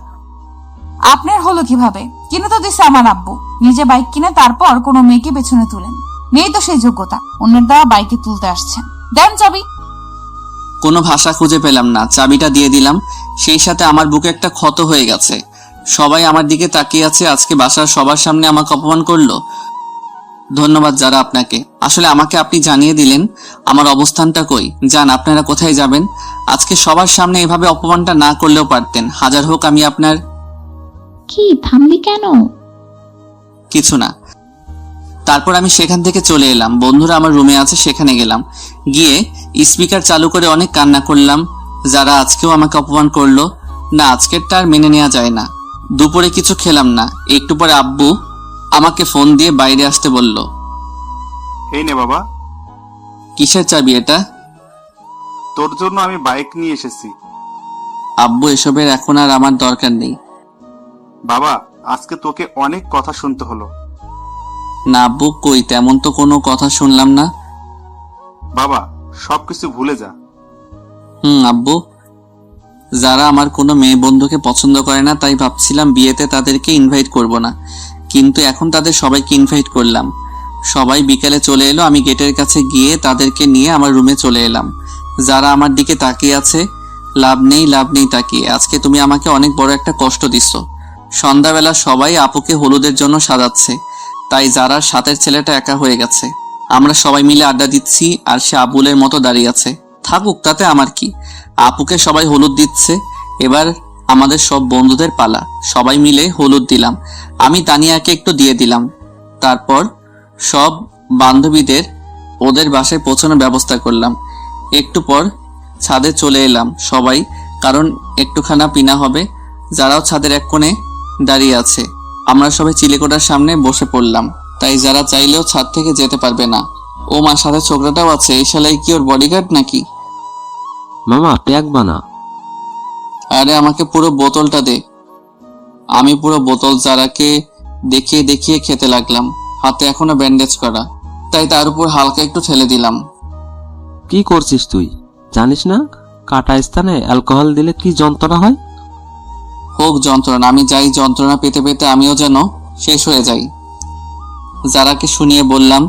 আপনার হলো কিভাবে? কিনে তো দিচ্ছে আমার আব্বু। নিজে বাইক কিনে তারপর কোনো মেয়েকে পেছনে তুলেন, নেই তো সেই যোগ্যতা। অন্যের দেওয়া বাইকে তুলতে আসছেন। দেন চাবি।
কোনো ভাষা খুঁজে পেলাম না, চাবিটা দিয়ে দিলাম। সেই সাথে আমার বুকে একটা ক্ষত হয়ে গেছে। সবাই আমার দিকে তাকিয়ে আছে। আজকে বাসার সবার সামনে আমাকে অপমান করলো। ধন্যবাদ যারা আপনাকে। আসলে আমাকে আপনি জানিয়ে দিলেন আমার অবস্থানটা কই। যান, আপনারা কোথায় যাবেন? আজকে সবার সামনে এভাবে অপমানটা না করলেও পারতেন। হাজার হোক আমি আপনার।
কি থামলি কেন?
কিছু না। তারপর আমি সেখান থেকে চলে এলাম। বন্ধুরা আমার রুমে আছে, সেখানে গেলাম। গিয়ে স্পিকার চালু করে অনেক কান্না করলাম। যারা আজকেও আমাকে অপমান করলো, না আজকেরটা আর মেনে নেওয়া যায় না। দুপুরে কিছু খেলাম না। একটু পরে আব্বু আমাকে ফোন দিয়ে বাইরে আসতে বলল।
এই নে বাবা।
কিসের চাবি এটা?
তোর জন্য আমি বাইক নিয়ে এসেছি।
আব্বু এসবের এখন আর আমার দরকার নেই।
বাবা, আজকে তোকে অনেক কথা শুনতে হলো।
না আব্বু, কই তেমন তো কোনো কথা শুনলাম না।
বাবা, সবকিছু ভুলে যা।
আব্বু, যারা আমার কোনো মেয়ে বন্ধুকে পছন্দ করে না, তাই ভাবছিলাম বিয়েতে তাদেরকে ইনভাইট করব না, কিন্তু এখন তাদের সবাইকে ইনভাইট করলাম। সবাই বিকেলে চলে এলো। আমি গেটের কাছে গিয়ে তাদেরকে নিয়ে আমার রুমে চলে এলাম। যারা আমার দিকে তাকিয়ে আছে, লাভ নেই তাকিয়ে। আজকে তুমি আমাকে অনেক বড় একটা কষ্ট দিচ্ছ। সন্ধ্যাবেলা সবাই আপুকে হলুদের জন্য সাজাচ্ছে, তাই যারার সাথের ছেলেটা একা হয়ে গেছে। আমরা সবাই মিলে আড্ডা দিচ্ছি, আর সে আবুলের মতো দাঁড়িয়ে আছে। থাকুক, তাতে আমার কি। আপুকে সবাই হলুদ দিচ্ছে। এবার আমাদের সব বন্ধুদের পালা। সবাই মিলে হলুদ দিলাম। আমি তানিয়াকে একটু দিয়ে দিলাম। তারপর সব বান্ধবীদের ওদের বাসায় পৌঁছানোর ব্যবস্থা করলাম। একটু পর ছাদে চলে এলাম সবাই, কারণ একটুখানা পিনা হবে। যারাও ছাদের এক কোণে দাঁড়িয়ে আছে। আমরা সবাই চিলেকোঠার সামনে বসে পড়লাম, তাই যারা চাইলেও ছাদ থেকে যেতে পারবে না। ও মার সাথে ছোকরাটাও আছে। এই শালাই কি ওর বডিগার্ড নাকি?
মামা প্যাক বানা।
আরে আমাকে পুরো বোতলটা দে। আমি পুরো বোতল যারাকে দেখিয়ে দেখিয়ে খেতে লাগলাম। হাতে এখনো ব্যান্ডেজ করা, তাই তার উপর হালকা একটু ঠেলে দিলাম।
কি করছিস তুই? জানিস না কাটা স্থানে অ্যালকোহল দিলে কি যন্ত্রণা হয়?
হোক যন্ত্রণা, আমি যাই যন্ত্রণা পেতে পেতে আমিও যেন শেষ হয়ে যাই। যারাকে শুনিয়ে বললাম।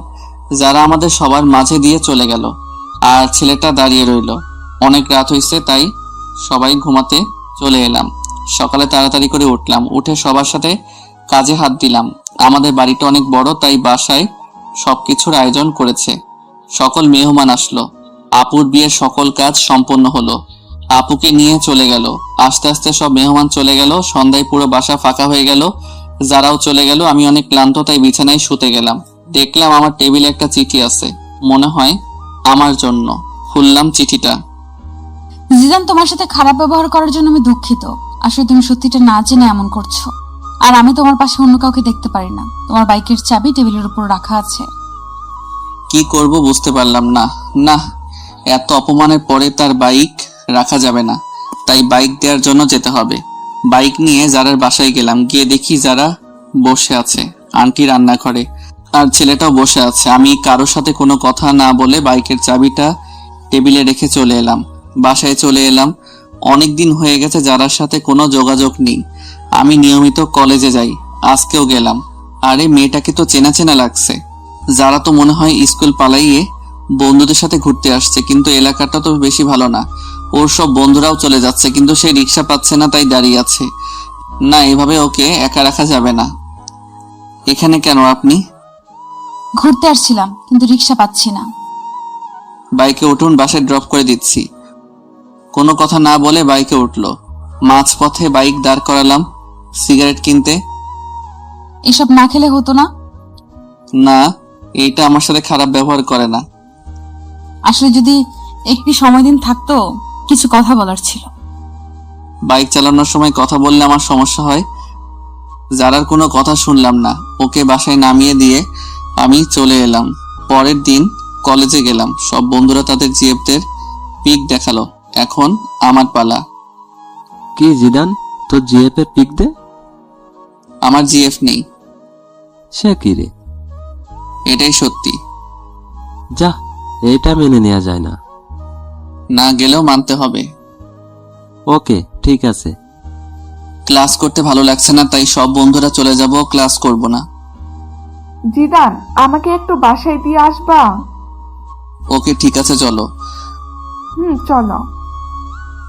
যারা আমাদের সবার মাঝে দিয়ে চলে গেল, আর ছেলেটা দাঁড়িয়ে রইল। অনেক রাত হয়েছে, তাই সবাই ঘুমাতে চলে এলাম। সকালে তাড়াতাড়ি করে উঠলাম, উঠে সবার সাথে কাজে হাত দিলাম। আমাদের বাড়িটা অনেক বড়, তাই বাসায় সবকিছুর আয়োজন করেছে। সকল মেহমান আসলো। আপুর বিয়ের সকল কাজ সম্পন্ন হলো। আপুকে নিয়ে চলে গেল। আস্তে আস্তে সব মেহমান চলে গেল। সন্ধ্যায় পুরো বাসা ফাঁকা হয়ে গেল। যারাও চলে গেল। আমি অনেক ক্লান্ত, তাই বিছানায় শুতে গেলাম। দেখলাম আমার টেবিলে একটা চিঠি আছে, মনে হয় আমার জন্য। খুললাম চিঠিটা।
জিদান, তোমার সাথে খারাপ ব্যবহার করার জন্য আমি দুঃখিত। আসলে তুমি সত্যিটা না জেনে এমন করছো। আর আমি তোমার পাশে অন্য কাউকে দেখতে পারি না। তোমার বাইকের চাবি টেবিলের উপর রাখা আছে।
কি করব বুঝতে পারলাম না। না, এত অপমানের পরে তার বাইক রাখা যাবে না। তাই বাইক দেওয়ার জন্য যেতে হবে। বাইক নিয়ে যারার বাসায় গেলাম, গিয়ে দেখি যারা বসে আছে আন্টি রান্নাঘরে, আর ছেলেটাও বসে আছে। আমি কারোর সাথে কোনো কথা না বলে বাইকের চাবিটা টেবিলে রেখে চলে এলাম। বাসায় চলে এলাম। অনেক দিন হয়ে গেছে যারার সাথে কোনো যোগাযোগ নেই। আমি নিয়মিত কলেজে যাই, আজকেও গেলাম। আরে মেয়েটাকে তো চেনা চেনা লাগছে। যারা তো মনে হয় স্কুল পালাইয়ে বন্ধুদের সাথে ঘুরতে আসছে, কিন্তু এলাকাটা তো বেশি ভালো না। ওর সব বন্ধুরাও চলে যাচ্ছে, কিন্তু সে রিক্সা পাচ্ছে না, তাই দাঁড়িয়ে আছে। না, এভাবে ওকে একা রাখা যাবে না। এখানে কেন আপনি?
ঘুরতে আসছিলাম, কিন্তু রিক্সা পাচ্ছি না।
বাইকে উঠুন, বাসায় ড্রপ করে দিচ্ছি। কোনো কথা না বলে বাইকে উঠলো। মাঝপথে বাইক দাঁড় করালাম সিগারেট কিনতে।
এসব না খেলে হতো না?
না, এইটা আমার সাথে খারাপ ব্যবহার করে না।
আসলে যদি একটু সময় দিন থাকতো, কিছু কথা বলার ছিল।
বাইক চালানোর সময় কথা বললে আমার সমস্যা হয়। যারার কোনো কথা শুনলাম না, ওকে বাসায় নামিয়ে দিয়ে আমি চলে এলাম। পরের দিন কলেজে গেলাম। সব বন্ধুরা তাদের জিএফদের পিক দেখালো। এখন আমার পালা।
কি জিদান, তোর জিএফ এর পিক দে।
আমার জিএফ নেই।
সে কি রে?
এটাই সত্যি।
যা, এটা মেনে নেওয়া যায় না।
না গেলেও মানতে হবে।
ওকে, ঠিক আছে।
ক্লাস করতে ভালো লাগছে না, তাই সব বন্ধুরা চলে যাব, ক্লাস করব না।
জিদান, আমাকে একটু বাসায় দিয়ে আসবা?
ওকে, ঠিক আছে, চলো।
চলো।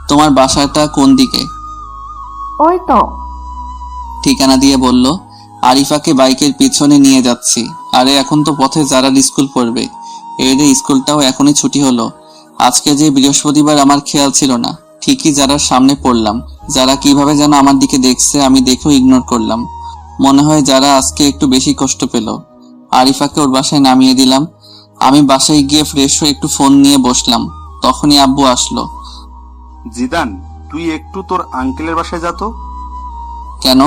তোমার বাসাটা কোন দিকে?
ওই তো।
ঠিকানা দিয়ে বলল। আরিফাকে বাইকের পিছনে নিয়ে যাচ্ছি। আরে এখন তো পথে যারার স্কুল পড়বে। এর স্কুলটাও এখনই ছুটি হলো। আজকে যে বৃহস্পতিবার, আমার খেয়াল ছিল না। ঠিকই যারার সামনে পড়লাম। যারা কিভাবে যেন আমার দিকে দেখছে, আমি দেখেও ইগনোর করলাম। মনে হয় যারা আজকে একটু বেশি কষ্ট পেল। আরিফাকে ওর বাসায় নামিয়ে দিলাম। আমি বাসায় গিয়ে ফ্রেশ হয়ে একটু ফোন নিয়ে বসলাম। তখনই আব্বু আসলো।
জিদান, তুই একটু তোর আঙ্কেলের বাসায় যা তো।
কেন?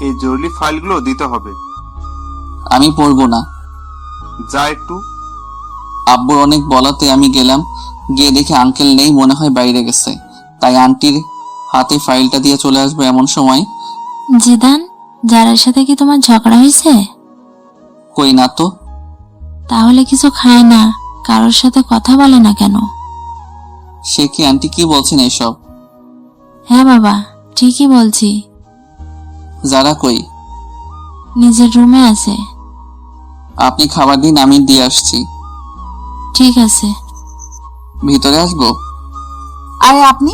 এই জরুরি ফাইলগুলো দিতে হবে।
আমি পড়বো না।
যা একটু।
আব্বুর অনেক বলাতে আমি গেলাম। গিয়ে দেখে আঙ্কেল নেই, মনে হয় বাইরে গেছে। তাই আন্টির হাতে ফাইলটা দিয়ে চলে আসবো এমন সময়।
জিদান, যারার সাথে কি তোমার ঝগড়া হয়েছে?
কই না তো।
তাহলে কিছু খায় না, কারোর সাথে কথা বলে না কেন?
সে কি আন্টি, কি বলছেন এসব?
হ্যাঁ বাবা, ঠিকই বলছি।
যারা কই?
নিজের রুমে আছে।
আপনি খাবার দিন, আমি দিয়ে আসছি।
ঠিক আছে।
ভিতরে আসবো?
আরে আপনি?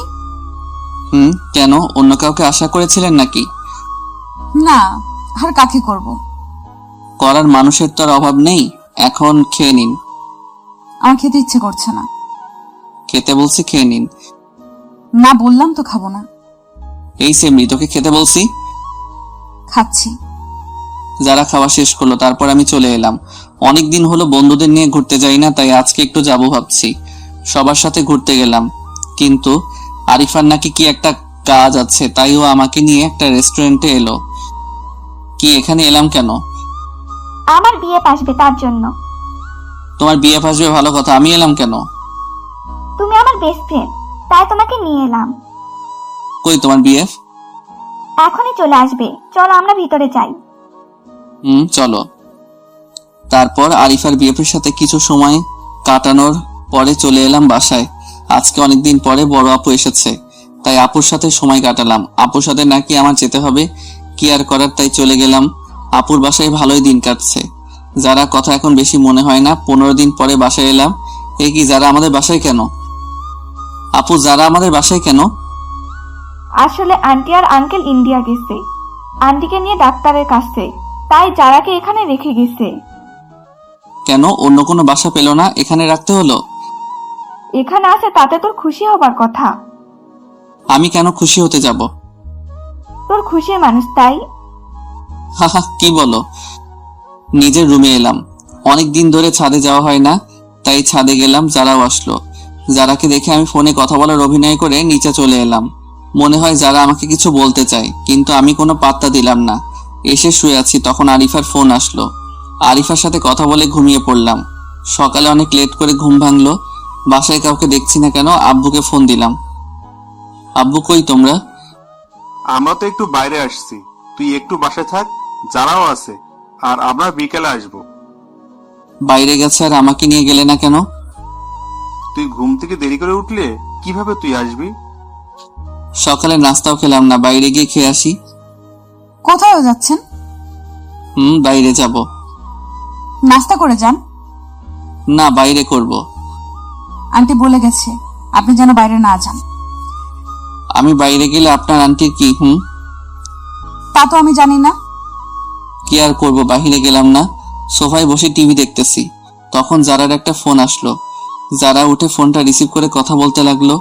কেন, অন্য কাউকে আশা করেছিলেন নাকি?
না, আর কাকে করব?
করার মানুষের তো আর অভাব নেই। এখন খেয়ে নিন।
আমার খেতে ইচ্ছে করছে না।
খেতে বলছি, খেয়ে নিন।
না বললাম তো খাবো না।
এই সেমরি, তোকে খেতে বলছি।
খাচ্ছি।
যারা খাওয়া শেষ করলো, তারপর আমি চলে এলাম। অনেক দিন হলো বন্ধুদের নিয়ে ঘুরতে যাই না, তাই আজকে একটু যাবো ভাবছি। সবার সাথে ঘুরতে গেলাম, কিন্তু আরিফার নাকি কি একটা কাজ আছে, তাই ও আমাকে নিয়ে একটা রেস্টুরেন্টে এলো। কি, এখানে এলাম কেন?
আমার বিয়ে আসবে, তার জন্য।
তোমার বিয়ে আসবে, ভালো কথা। আমি এলাম কেন?
তুমি আমার বেস্ট ফ্রেন্ড, তাই তোমাকে নিয়ে এলাম।
কই তোমার বিয়ে?
এখনই চলে আসবে, চলো আমরা ভিতরে যাই।
চলো। তারপর আরিফার বিএফের সাথে কিছু সময় কাটানোর পরে চলে এলাম বাসায়। আজকে অনেকদিন পরে বড় আপু এসেছে, তাই আপুর সাথে সময় কাটালাম। আপুর সাথে নাকি আমার যেতে হবে, কি আর করার, তাই চলে গেলাম। আপুর বাসায় ভালোই দিন কাটছে। যারা কথা এখন বেশি মনে হয় না। 15 দিন পরে বাসায় এলাম। এ কি, যারা আমাদের বাসায় কেন? আপু, যারা আমাদের বাসায় কেন?
আসলে আন্টি আর আঙ্কেল ইন্ডিয়া গেছে, আন্টিকে নিয়ে ডাক্তারের কাছে, তাই যারাকে এখানে রেখে গেছে।
কেন, অন্য কোনো বাসা পেল না, এখানে রাখতে হলো?
এখানে আছে তাতে তোর খুশি হবার কথা।
আমি কেন খুশি হতে যাব?
তোর খুশির মানুষ, তাই।
হাহা, কি বলো? নিজের রুমে এলাম। অনেক দিন ধরে ছাদে যাওয়া হয় না, তাই ছাদে গেলাম। যারাও আসলো। যারাকে দেখে আমি ফোনে কথা বলার অভিনয় করে নিচে চলে এলাম। মনে হয় যারা আমাকে কিছু বলতে চায়, কিন্তু আমি কোনো পাত্তা দিলাম না। এসে শুয়ে আছি, তখন আরিফার ফোন আসলো। আরিফার সাথে কথা বলে ঘুমিয়ে পড়লাম। সকালে অনেক লেট করে ঘুম ভাঙলো। বাসায় কাউকে দেখছি না কেন, আব্বুকে ফোন দিলাম। আব্বু কই তোমরা?
আমরা তো একটু বাইরে আসছি, তুই একটু বাসায় থাক, যারাও আছে, আর আমরা বিকেলে আসবো।
বাইরে গেছে আর আমাকে নিয়ে গেলে না কেন?
তুই ঘুম থেকে দেরি করে উঠলে কিভাবে তুই আসবি?
সকালে নাস্তাও খেলাম না, বাইরে গিয়ে খেয়ে আসি।
কোথায় যাচ্ছেন?
বাইরে যাব।
নাস্তা করে যান।
না, বাইরে করব।
আন্টি বলে গেছে আপনি যেন বাইরে না যান।
আমি বাইরে গেলে আপনার আন্টির কি?
তা তো আমি জানি না।
কি আর করব, বাইরে গেলাম না, সোফায় বসে টিভি দেখতেছি। তখন জারার একটা ফোন আসলো। যারা উঠে ফোনটা রিসিভ করে কথা বলতে লাগলো।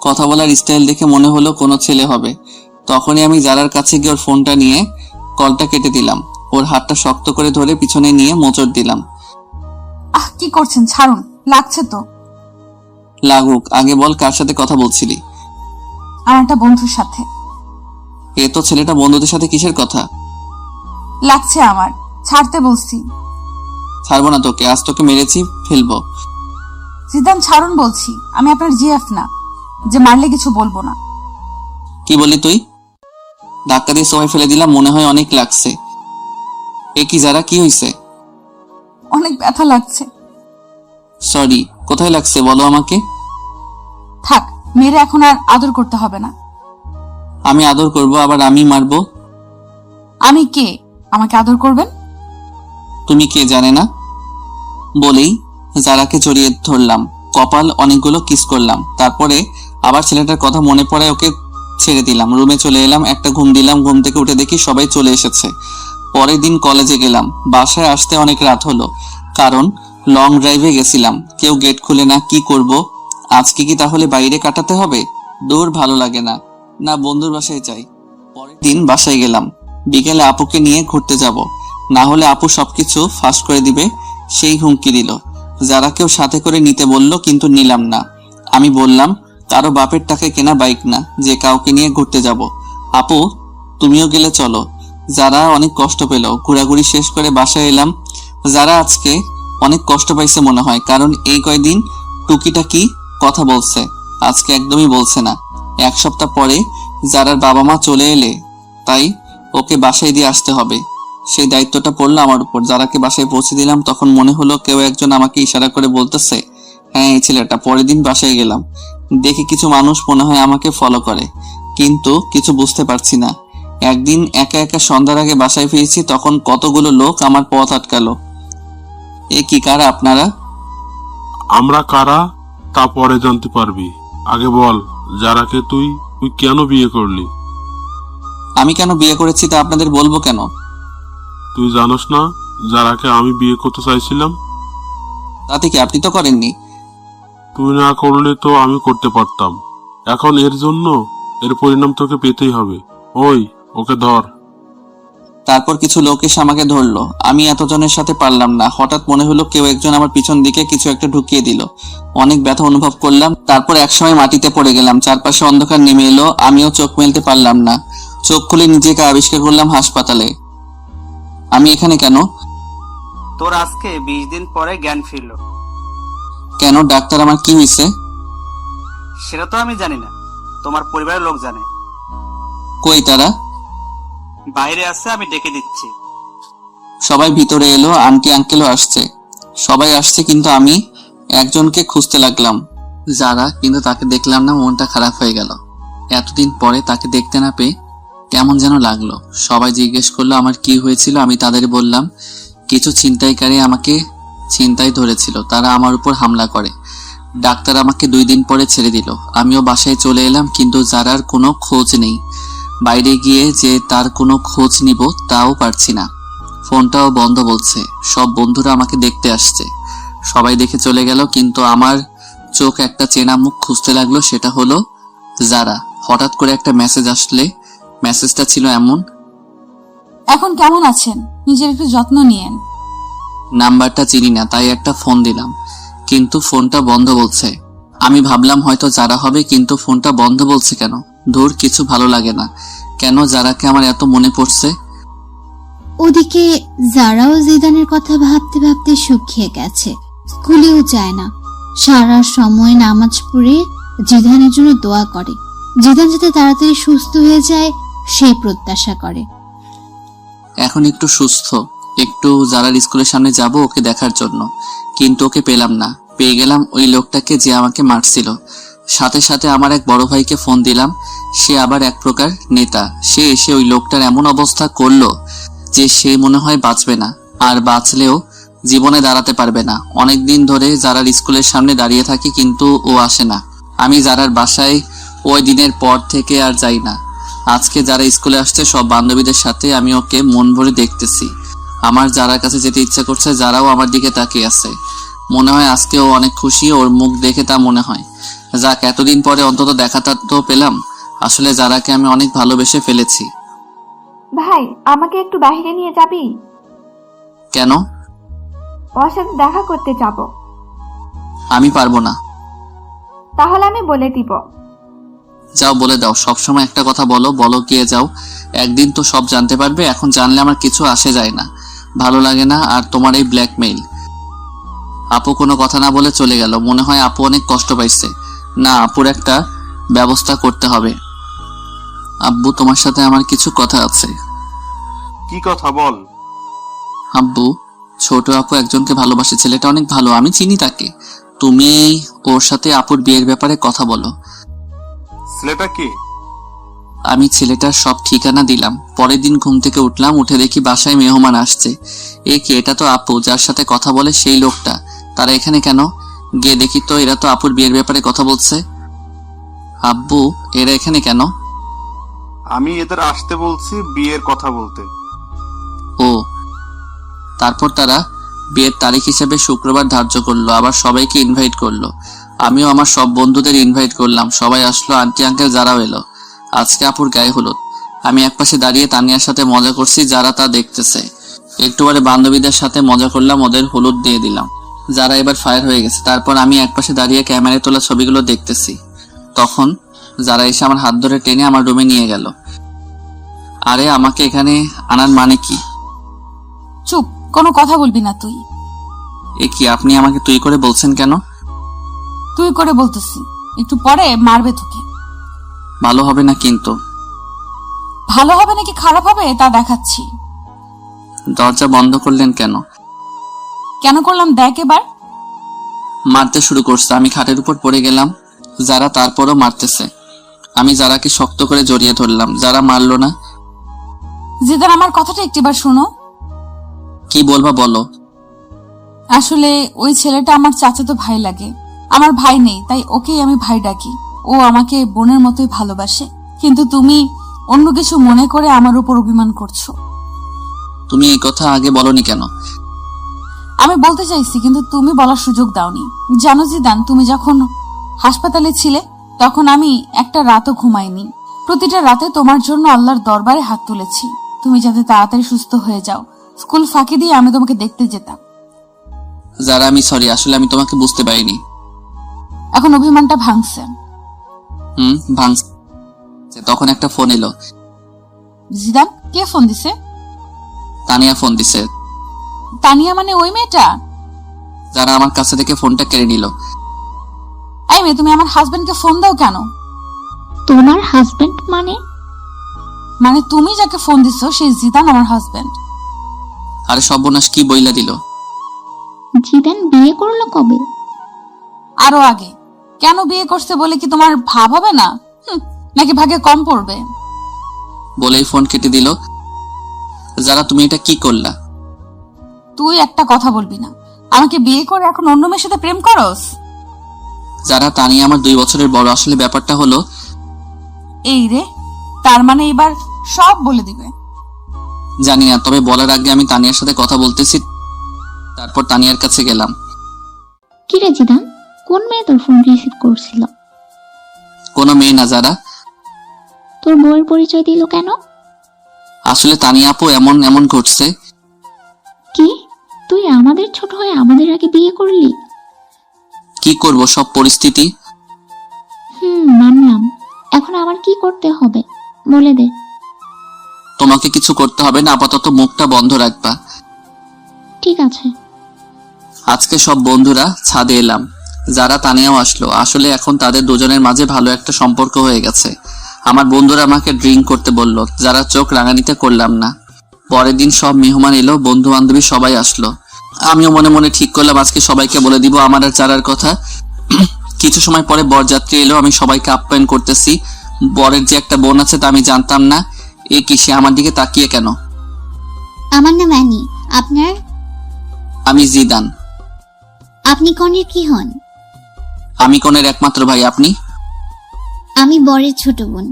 কথা বলার স্টাইল দেখে মনে হলো কোনো ছেলে হবে। তখনই আমি জারার কাছে গিয়ে ওর ফোনটা নিয়ে কলটা কেটে দিলাম। ওর হাতটা শক্ত করে ধরে পিছনে নিয়ে মোচড় দিলাম।
কি করছেন? ছাড়ুন, লাগছে তো।
লাগুক, আগে বল কার সাথে কথা বলছিলি?
আমার একটা বন্ধুর সাথে।
এ তো ছেলেটা বন্ধুদের সাথে কিসের কথা?
লাগছে আমার, ছাড়তে বলছি।
ছাড়বো না তোকে, আজ তোকে মেরেছি ফেলবো।
জিদান ছাড়ুন বলছি, আমি আপনার জিএফ না যে মারলে কিছু বলবো না।
কি বলি তুই? ধাক্কা দিয়ে সবাই ফেলে দিলাম, মনে হয় অনেক লাগছে। এ কি যারা, কি হইছে?
অনেক ব্যথা লাগছে।
সরি, কোথায় লাগছে বলো আমাকে।
থাক, মেরে এখন আর আদর করতে হবে না।
আমি আদর করব, আবার আমি মারবো?
আমি কে আমাকে আদর করবেন?
তুমি কে জানে না? বলেই যারাকে জড়িয়ে ধরলাম, কপাল অনেকগুলো কিস করলাম। তারপরে আবার ছেলেটার কথা মনে পড়ে ওকে ছেড়ে দিলাম। রুমে চলে এলাম, একটা ঘুম দিলাম। ঘুম থেকে উঠে দেখি সবাই চলে এসেছে। পরের দিন কলেজে গেলাম। বাসায় আসতে অনেক রাত হলো, কারণ লং ড্রাইভে গেছিলাম। কেউ গেট খুলে না, কি করব? আজকে কি তাহলে বাইরে কাটাতে হবে? দূর ভালো লাগে না, না বন্ধুর বাসায় যাই। পরের দিন বাসায় গেলাম। বিকেলে আপুকে নিয়ে ঘুরতে যাব, না হলে আপু সবকিছু ফাঁস করে দিবে, সেই হুমকি দিল। যারা কেউ সাথে করে নিতে বলল, কিন্তু নিলাম না। আমি বললাম কারো বাপের টাকায় কেনা বাইক না যে কাউকে নিয়ে ঘুরতে যাব। আপু তুমিও গেলে চলো। যারা অনেক কষ্ট পেল। ঘোরাঘুরি শেষ করে বাসায় এলাম। যারা আজকে অনেক কষ্ট পাইছে মনে হয়, কারণ এই কয়দিন টুকিটাকি কথা বলছে, আজকে একদমই বলছে না। এক সপ্তাহ পরে যারার বাবা মা চলে এলে, তাই ওকে বাসায় দিয়ে আসতে হবে। সেই দায়িত্বটা পড়লো আমার উপর। যারাকে বাসায় পৌঁছে দিলাম, তখন মনে হলো কেউ একজন আমাকে ইশারা করে বলতেছে, হ্যাঁ এই ছেলেটা। পরের দিন বাসায় গেলাম, দেখি কিছু মানুষ মনে হয় আমাকে ফলো করে, কিন্তু কিছু বুঝতে পারছি না। একদিন একা একা সন্ধ্যার আগে বাসায় ফিরেছি, তখন কতগুলো লোক আমার পথ আটকালো। এ কি, কারা আপনারা?
আমরা কারা তা পরে জানতে পারবি, আগে বল যারাকে তুই কেন বিয়ে করলি?
আমি কেন বিয়ে করেছি তা আপনাদের বলবো কেন?
তুই জানোস না যারাকে আমি বিয়ে করতে চাইছিলাম?
তাতে কি, আপনি তো করেননি।
তুই না করলে তো আমি করতে পারতাম। এখন এর জন্য এর পরিণাম তোকে পেতেই হবে। ওই ওকে ধর।
তারপর কিছু লোক এসে আমাকে ধরলো। আমি এতজনের সাথে পারলাম না। হঠাৎ মনে হলো কেউ একজন আমার পিছন দিকে কিছু একটা ঢুকিয়ে দিল। অনেক ব্যথা অনুভব করলাম। তারপর একসময় মাটিতে পড়ে গেলাম। চারপাশে অন্ধকার নেমে এলো, আমিও চোখ মেলতে পারলাম না। চোখ খুলে নিজেকে আবিষ্কার করলাম হাসপাতালে। আমি এখানে কেন?
তোর আজকে 20 দিন পরে জ্ঞান ফিরলো।
কেন? ডাক্তার আমার কি হয়েছে?
সেটা তো আমি জানি না, তোমার পরিবারের লোক জানে।
কই তারা?
বাইরে আছে, আমি ডেকে দিচ্ছি।
সবাই ভিতরে এলো। আন্টি আঙ্কেলও আসছে, সবাই আসছে, কিন্তু আমি একজনকে খুঁজতে লাগলাম, যারা, কিন্তু তাকে দেখলাম না। মনটা খারাপ হয়ে গেল। এতদিন পরে তাকে দেখতে না পেয়ে কেমন যেন লাগলো। সবাই জিজ্ঞেস করলো আমার কি হয়েছিল। আমি তাদের বললাম কিছু ছিনতাইকারী আমাকে ছিনতাই ধরেছিল, তারা আমার উপর হামলা করে। ডাক্তার আমাকে 2 দিন পরে ছেড়ে দিল। আমিও বাসায় চলে এলাম, কিন্তু যারার কোনো খোঁজ নেই। বাইরে গিয়ে যে তার কোনো খোঁজ নিব তাও পারছি না। ফোনটাও বন্ধ বলছে। সব বন্ধুরা আমাকে দেখতে আসছে, সবাই দেখে চলে গেল, কিন্তু আমার চোখ একটা চেনা মুখ খুঁজতে লাগলো। সেটা হলো যারা। হঠাৎ করে একটা মেসেজ আসলে, মেসেজটা ছিল এমন,
এখন কেমন আছেন? নিজের একটু যত্ন নিয়েন।
নাম্বারটা চিনি না, তাই একটা ফোন দিলাম, কিন্তু ফোনটা বন্ধ বলছে। আমি ভাবলাম হয়তো যারা হবে, কিন্তু ফোনটা বন্ধ বলছে কেন? ধুর, কিছু ভালো লাগে না। কেন যারাকে আমার এত মনে পড়ছে?
ওদিকে যারাও জিদানের কথা ভাবতে ভাবতে শুকিয়ে গেছে, স্কুলেও যায় না, সারা সময় নামাজ পড়ে জিদানের জন্য দোয়া করে। জিদান যাতে তাড়াতাড়ি সুস্থ হয়ে যায় সেই প্রত্যাশা করে।
এখন একটু সুস্থ, একটু যারার স্কুলের সামনে যাব ওকে দেখার জন্য, কিন্তু ওকে পেলাম না। পেয়ে গেলাম ওই লোকটাকে যে আমাকে মারছিল। সাথে সাথে আমার এক বড় ভাইকে ফোন দিলাম, সে আবার এক প্রকার নেতা। সে এসে ওই লোকটার এমন অবস্থা করলো যে সে মনে হয় বাঁচবে না, আর বাঁচলেও জীবনে দাঁড়াতে পারবে না। অনেক দিন ধরে যারার স্কুলের সামনে দাঁড়িয়ে থাকি, কিন্তু ও আসে না। আমি যারার বাসায় ওই দিনের পর থেকে আর যাই না। আজকে যারা স্কুলে আসছে সব বান্ধবীদের সাথে, আমি ওকে মন ভরে দেখতেছি। আমার যারার কাছে যেতে ইচ্ছা করছে, যারাও আমার দিকে তাকিয়ে আছে। মনে হয় আজকে ও অনেক খুশি, ওর মুখ দেখে তা মনে হয়। যাক, এতদিন পরে অন্তত দেখাটা তো পেলাম। আসলে যারাকে আমি অনেক ভালোবেসে ফেলেছি।
ভাই, আমাকে একটু বাইরে নিয়ে যাবি?
কেন?
ওর সাথে দেখা করতে যাব।
আমি পারবো না।
তাহলে আমি বলে দিব।
যাও, বলে দাও। সবসময় একটা কথা বলো, বলো গিয়ে যাও। একদিন তো সব জানতে পারবে। এখন জানলে আমার কিছু আসে যায় না, ভালো লাগে না। আর তোমার এই ব্ল্যাকমেইল। আপু কোনো কথা না বলে চলে গেল। মনে হয় আপু অনেক কষ্ট পাইছে। না, আপুর একটা ব্যবস্থা করতে হবে। আব্বু, তোমার সাথে আমার কিছু কথা আছে।
কি কথা বল?
আব্বু, ছোট আপু একজনকে ভালোবাসে। ছেলেটা অনেক ভালো, আমি চিনি তাকে। তুমি ওর সাথে আপুর বিয়ের ব্যাপারে কথা বলো।
ছেলেটা কে?
আমি ছেলেটার সব ঠিকানা দিলাম। পরের দিন ঘুম থেকে উঠলাম, উঠে দেখি বাসায় মেহমান আসছে। এ কি? এটা তো আপু, যার সাথে কথা বলে সেই লোকটা। তারা এখানে কেন? গিয়ে দেখি তো এরা তো আপুর বিয়ের ব্যাপারে কথা বলছে। আব্বু, এরা এখানে কেন?
আমি এদের আসতে বলছি বিয়ের কথা বলতে।
ও, তারপর তারা বিয়ের তারিখ হিসেবে শুক্রবার ধার্য করলো, আবার সবাইকে ইনভাইট করলো। আমিও আমার সব বন্ধুদের ইনভাইট করলাম। সবাই আসলো, আন্টি আঙ্কেল যারাও এলো। আজকে আপুর গায়ে হলুদ। আমি একপাশে দাঁড়িয়ে তানিয়ার সাথে মজা করছি, যারা তা দেখতেছে। একটু পরে বান্ধবীদের সাথে মজা করলাম, ওদের হলুদ দিয়ে দিলাম। যারা এবার ফায়ার হয়ে গেছে। তারপর আমি একপাশে দাঁড়িয়ে ক্যামেরায় তোলা ছবিগুলো দেখতেছি। তখন যারা এসে আমার হাত ধরে টেনে আমার রুমে নিয়ে গেল। আরে, আমাকে এখানে আনার মানে কি?
চুপ, কোনো কথা বলবি না তুই।
এ কি? আপনি আমাকে তুই করে বলছেন কেন?
তুই করে বলতেছি, একটু পরে মারবে তোকে।
ভালো হবে না কিন্তু।
ভালো হবে নাকি খারাপ হবে তা দেখাচ্ছি।
দরজা বন্ধ করলেন কেন?
কেন করলাম দেখ এবার।
মারতে শুরু করছে। আমি খাটের উপর পড়ে গেলাম। যারা তারপরও মারতেছে। আমি যারাকে শক্ত করে জড়িয়ে ধরলাম। যারা মারলো না।
জিদান, আমার কথাটা একটিবার শোনো।
কি বলবা বলো।
আসলে ওই ছেলেটা আমার চাচাতো ভাই লাগে। আমার ভাই নেই, তাই ওকেই আমি ভাই ডাকি। ও আমাকে বোনের মতোই ভালোবাসে। কিন্তু তুমি অন্য কিছু মনে করে আমার উপর অভিমান করছো।
তুমি এই কথা আগে বলনি কেন?
আমি বলতে চাইছি, কিন্তু তুমি বলার সুযোগ দাওনি। জানো জিদান, তুমি যখন হাসপাতালে ছিলে তখন আমি একটা রাতও ঘুমাইনি। প্রতিটা রাতে তোমার জন্য আল্লাহর দরবারে হাত তুলেছি, তুমি যাতে তাড়াতাড়ি সুস্থ হয়ে যাও। স্কুল ফাঁকি দিয়ে আমি তোমাকে দেখতে যেতাম।
যারা, আমি সরি, আসলে আমি তোমাকে বুঝতে পারিনি।
এখন অভিমানটা ভাঙছে।
ভাঙছে। তখন একটা ফোন এলো।
জিদান, কে ফোন দিছে?
তানিয়া ফোন দিছে।
তানিয়া মানে ওই মেয়েটা?
যারা আমার কাছে থেকে ফোনটা কেড়ে নিল।
এই মেয়ে, তুমি আমার হাজবেন্ডকে ফোন দাও কেন?
তোমার হাজবেন্ড মানে?
মানে তুমি যাকে ফোন দিছো সেই জিদান আমার হাজবেন্ড।
আরে সর্বনাশ, কি বইলা দিল।
জিদান বিয়ে করলো কবে?
আরো আগে। কেন বিয়ে করছে বলে কি তোমার ভাব হবে না? নাকি ভাগে কম পড়বে?
বলেই ফোন কেটে দিল। যারা, তুমি এটা কি করলা?
তুই একটা কথা বলবি না। আমাকে বিয়ে করে এখন অন্য মেয়ের সাথে প্রেম করস?
যারা, তানিয়া আমার 2 বছরের বড়। আসলে ব্যাপারটা হলো
এই রে, তার মানে এবার সব বলে দিবে।
জানি না, তবে বলার আগে আমি তানিয়ার সাথে কথা বলতেছি। তারপর তানিয়ার কাছে গেলাম।
কি রে জিদান, কোন মেয়ে তোর ফোন রিসিভ করছিল?
কোনো মেয়ে না। যারা,
তোর বউয়ের পরিচয় দিল কেন?
আসলে তানিয়া আপু এমন ঘটছে।
কি, তুই আমাদের ছোট হয়ে আমাদের আগে বিয়ে করলি?
কি করব, সব পরিস্থিতি।
মানলাম। এখন আমার কি করতে হবে বলে দে।
তোমাকে কিছু করতে হবে না, আপাতত মুখটা বন্ধ রাখবা।
ঠিক আছে।
আজকে সব বন্ধুরা ছাদে এলাম। যারা তানিয়াও আসলো। আসলে এখন তাদের দুজনের মাঝে ভালো একটা সম্পর্ক হয়ে গেছে। আমার বন্ধুরা আমাকে ড্রিঙ্ক করতে বলল, যারা চোখ রাঙানিতে করলাম না। পরের দিন সব মেহমান এলো, বন্ধু বান্ধবী সবাই আসলো। আমিও মনে মনে ঠিক করলাম আজকে সবাইকে বলে দিব আমার আর যারার কথা। কিছু সময় পরে বরযাত্রী এলো, আমি সবাইকে আপ্যায়ন করতেছি। বরের যে একটা বোন আছে তা আমি জানতাম না। এ কি, সে আমার দিকে তাকিয়ে কেন?
আমার নাম অ্যানি। আপনার?
আমি জিদান।
আপনি কনের কি হন?
আমি কনের একমাত্র ভাই। আপনি?
আমি বরের ছোট বোন।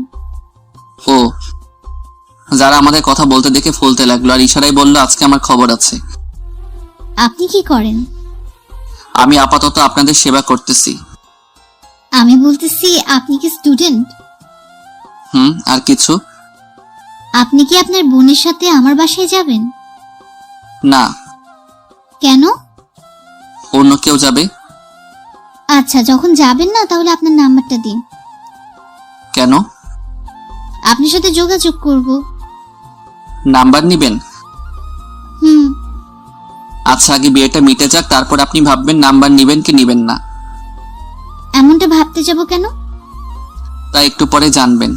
ও। যারা আমাদের কথা বলতে দেখে ফুলতে লাগলো আর ইশারায় বলল আজকে আমার খবর আছে।
আপনি কি করেন?
আমি আপাতত আপনাদের সেবা করতেছি।
আমি বলতেছি আপনি কি স্টুডেন্ট?
আর কিছু?
আপনি কি আপনার বোনের সাথে আমার বাসায় যাবেন?
না।
কেন?
অন্য কেউ যাবে।
আচ্ছা, যখন যাবেন না তাহলে আপনার নাম্বারটা দিন।
কেন?
আপনার সাথে যোগাযোগ করব।
নাম্বার নিবেন?
হুম।
আচ্ছা, আগে বিয়েটা মিটে যাক, তারপর আপনি ভাববেন নাম্বার নিবেন কি নিবেন না।
এমনটা ভাবতে যাব কেন?
তা একটু পরে জানবেন।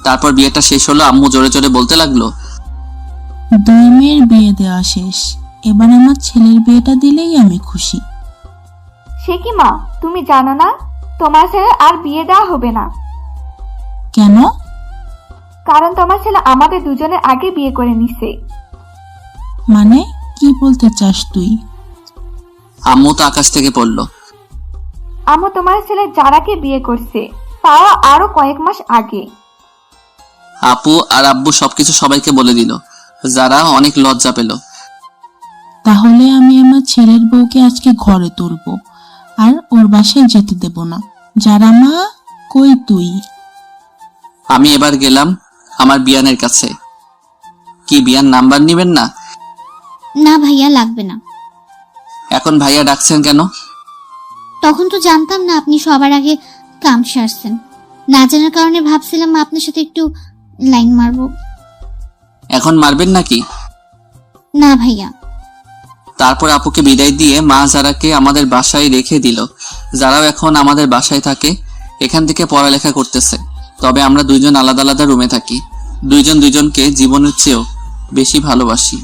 তারপর বিয়েটা শেষ হলো। আম্মু জোরে জোরে বলতে লাগলো,
2 মেয়ের বিয়ে দেওয়া শেষ, এবার আমার ছেলের বিয়েটা দিলেই আমি খুশি।
সে কি মা, তুমি জানো না তোমার ছেলে আর বিয়ে দেওয়া হবে না?
কেন?
কারণ তোমার ছেলে আমাদের দুজনের আগে বিয়ে করে নিছে।
মানে কি বলতে চাস তুই?
আম্মু তো আকাশ থেকে পড়লো।
আম্মু তোমার ছেলে যারাকে বিয়ে করছে, তাও আরো কয়েক মাস আগে।
আপু আর আব্বু সবকিছু সবাইকে বলে দিল। যারা অনেক লজ্জা পেল।
তাহলে আমি আমার ছেলের বউকে আজকে ঘরে তুলবো আর ওর বাসায় যেতে দেব না। যারা মা, কই তুই?
আমি এবার গেলাম আমার বিয়ানের কাছে। কি বিয়ান নাম্বার নিবেন না?
না ভাইয়া, লাগবে না।
এখন ভাইয়া ডাকছেন কেন?
তখন তো জানতাম না আপনি সবার আগে কাম সারছেন। না জানার কারণে ভাবছিলাম আপনার সাথে একটু লাইন মারবো।
এখন মারবেন নাকি?
না ভাইয়া।
তারপর আপুকে বিদায় দিয়ে মা যারাকে আমাদের বাসায় রেখে দিল। যারাও এখন আমাদের বাসায় থাকে, এখান থেকে পড়ালেখা করতেছে। তবে আমরা দুইজন আলাদা আলাদা রুমে থাকি। দুইজন দুইজনকে জীবনের চেয়েও বেশি ভালোবাসি।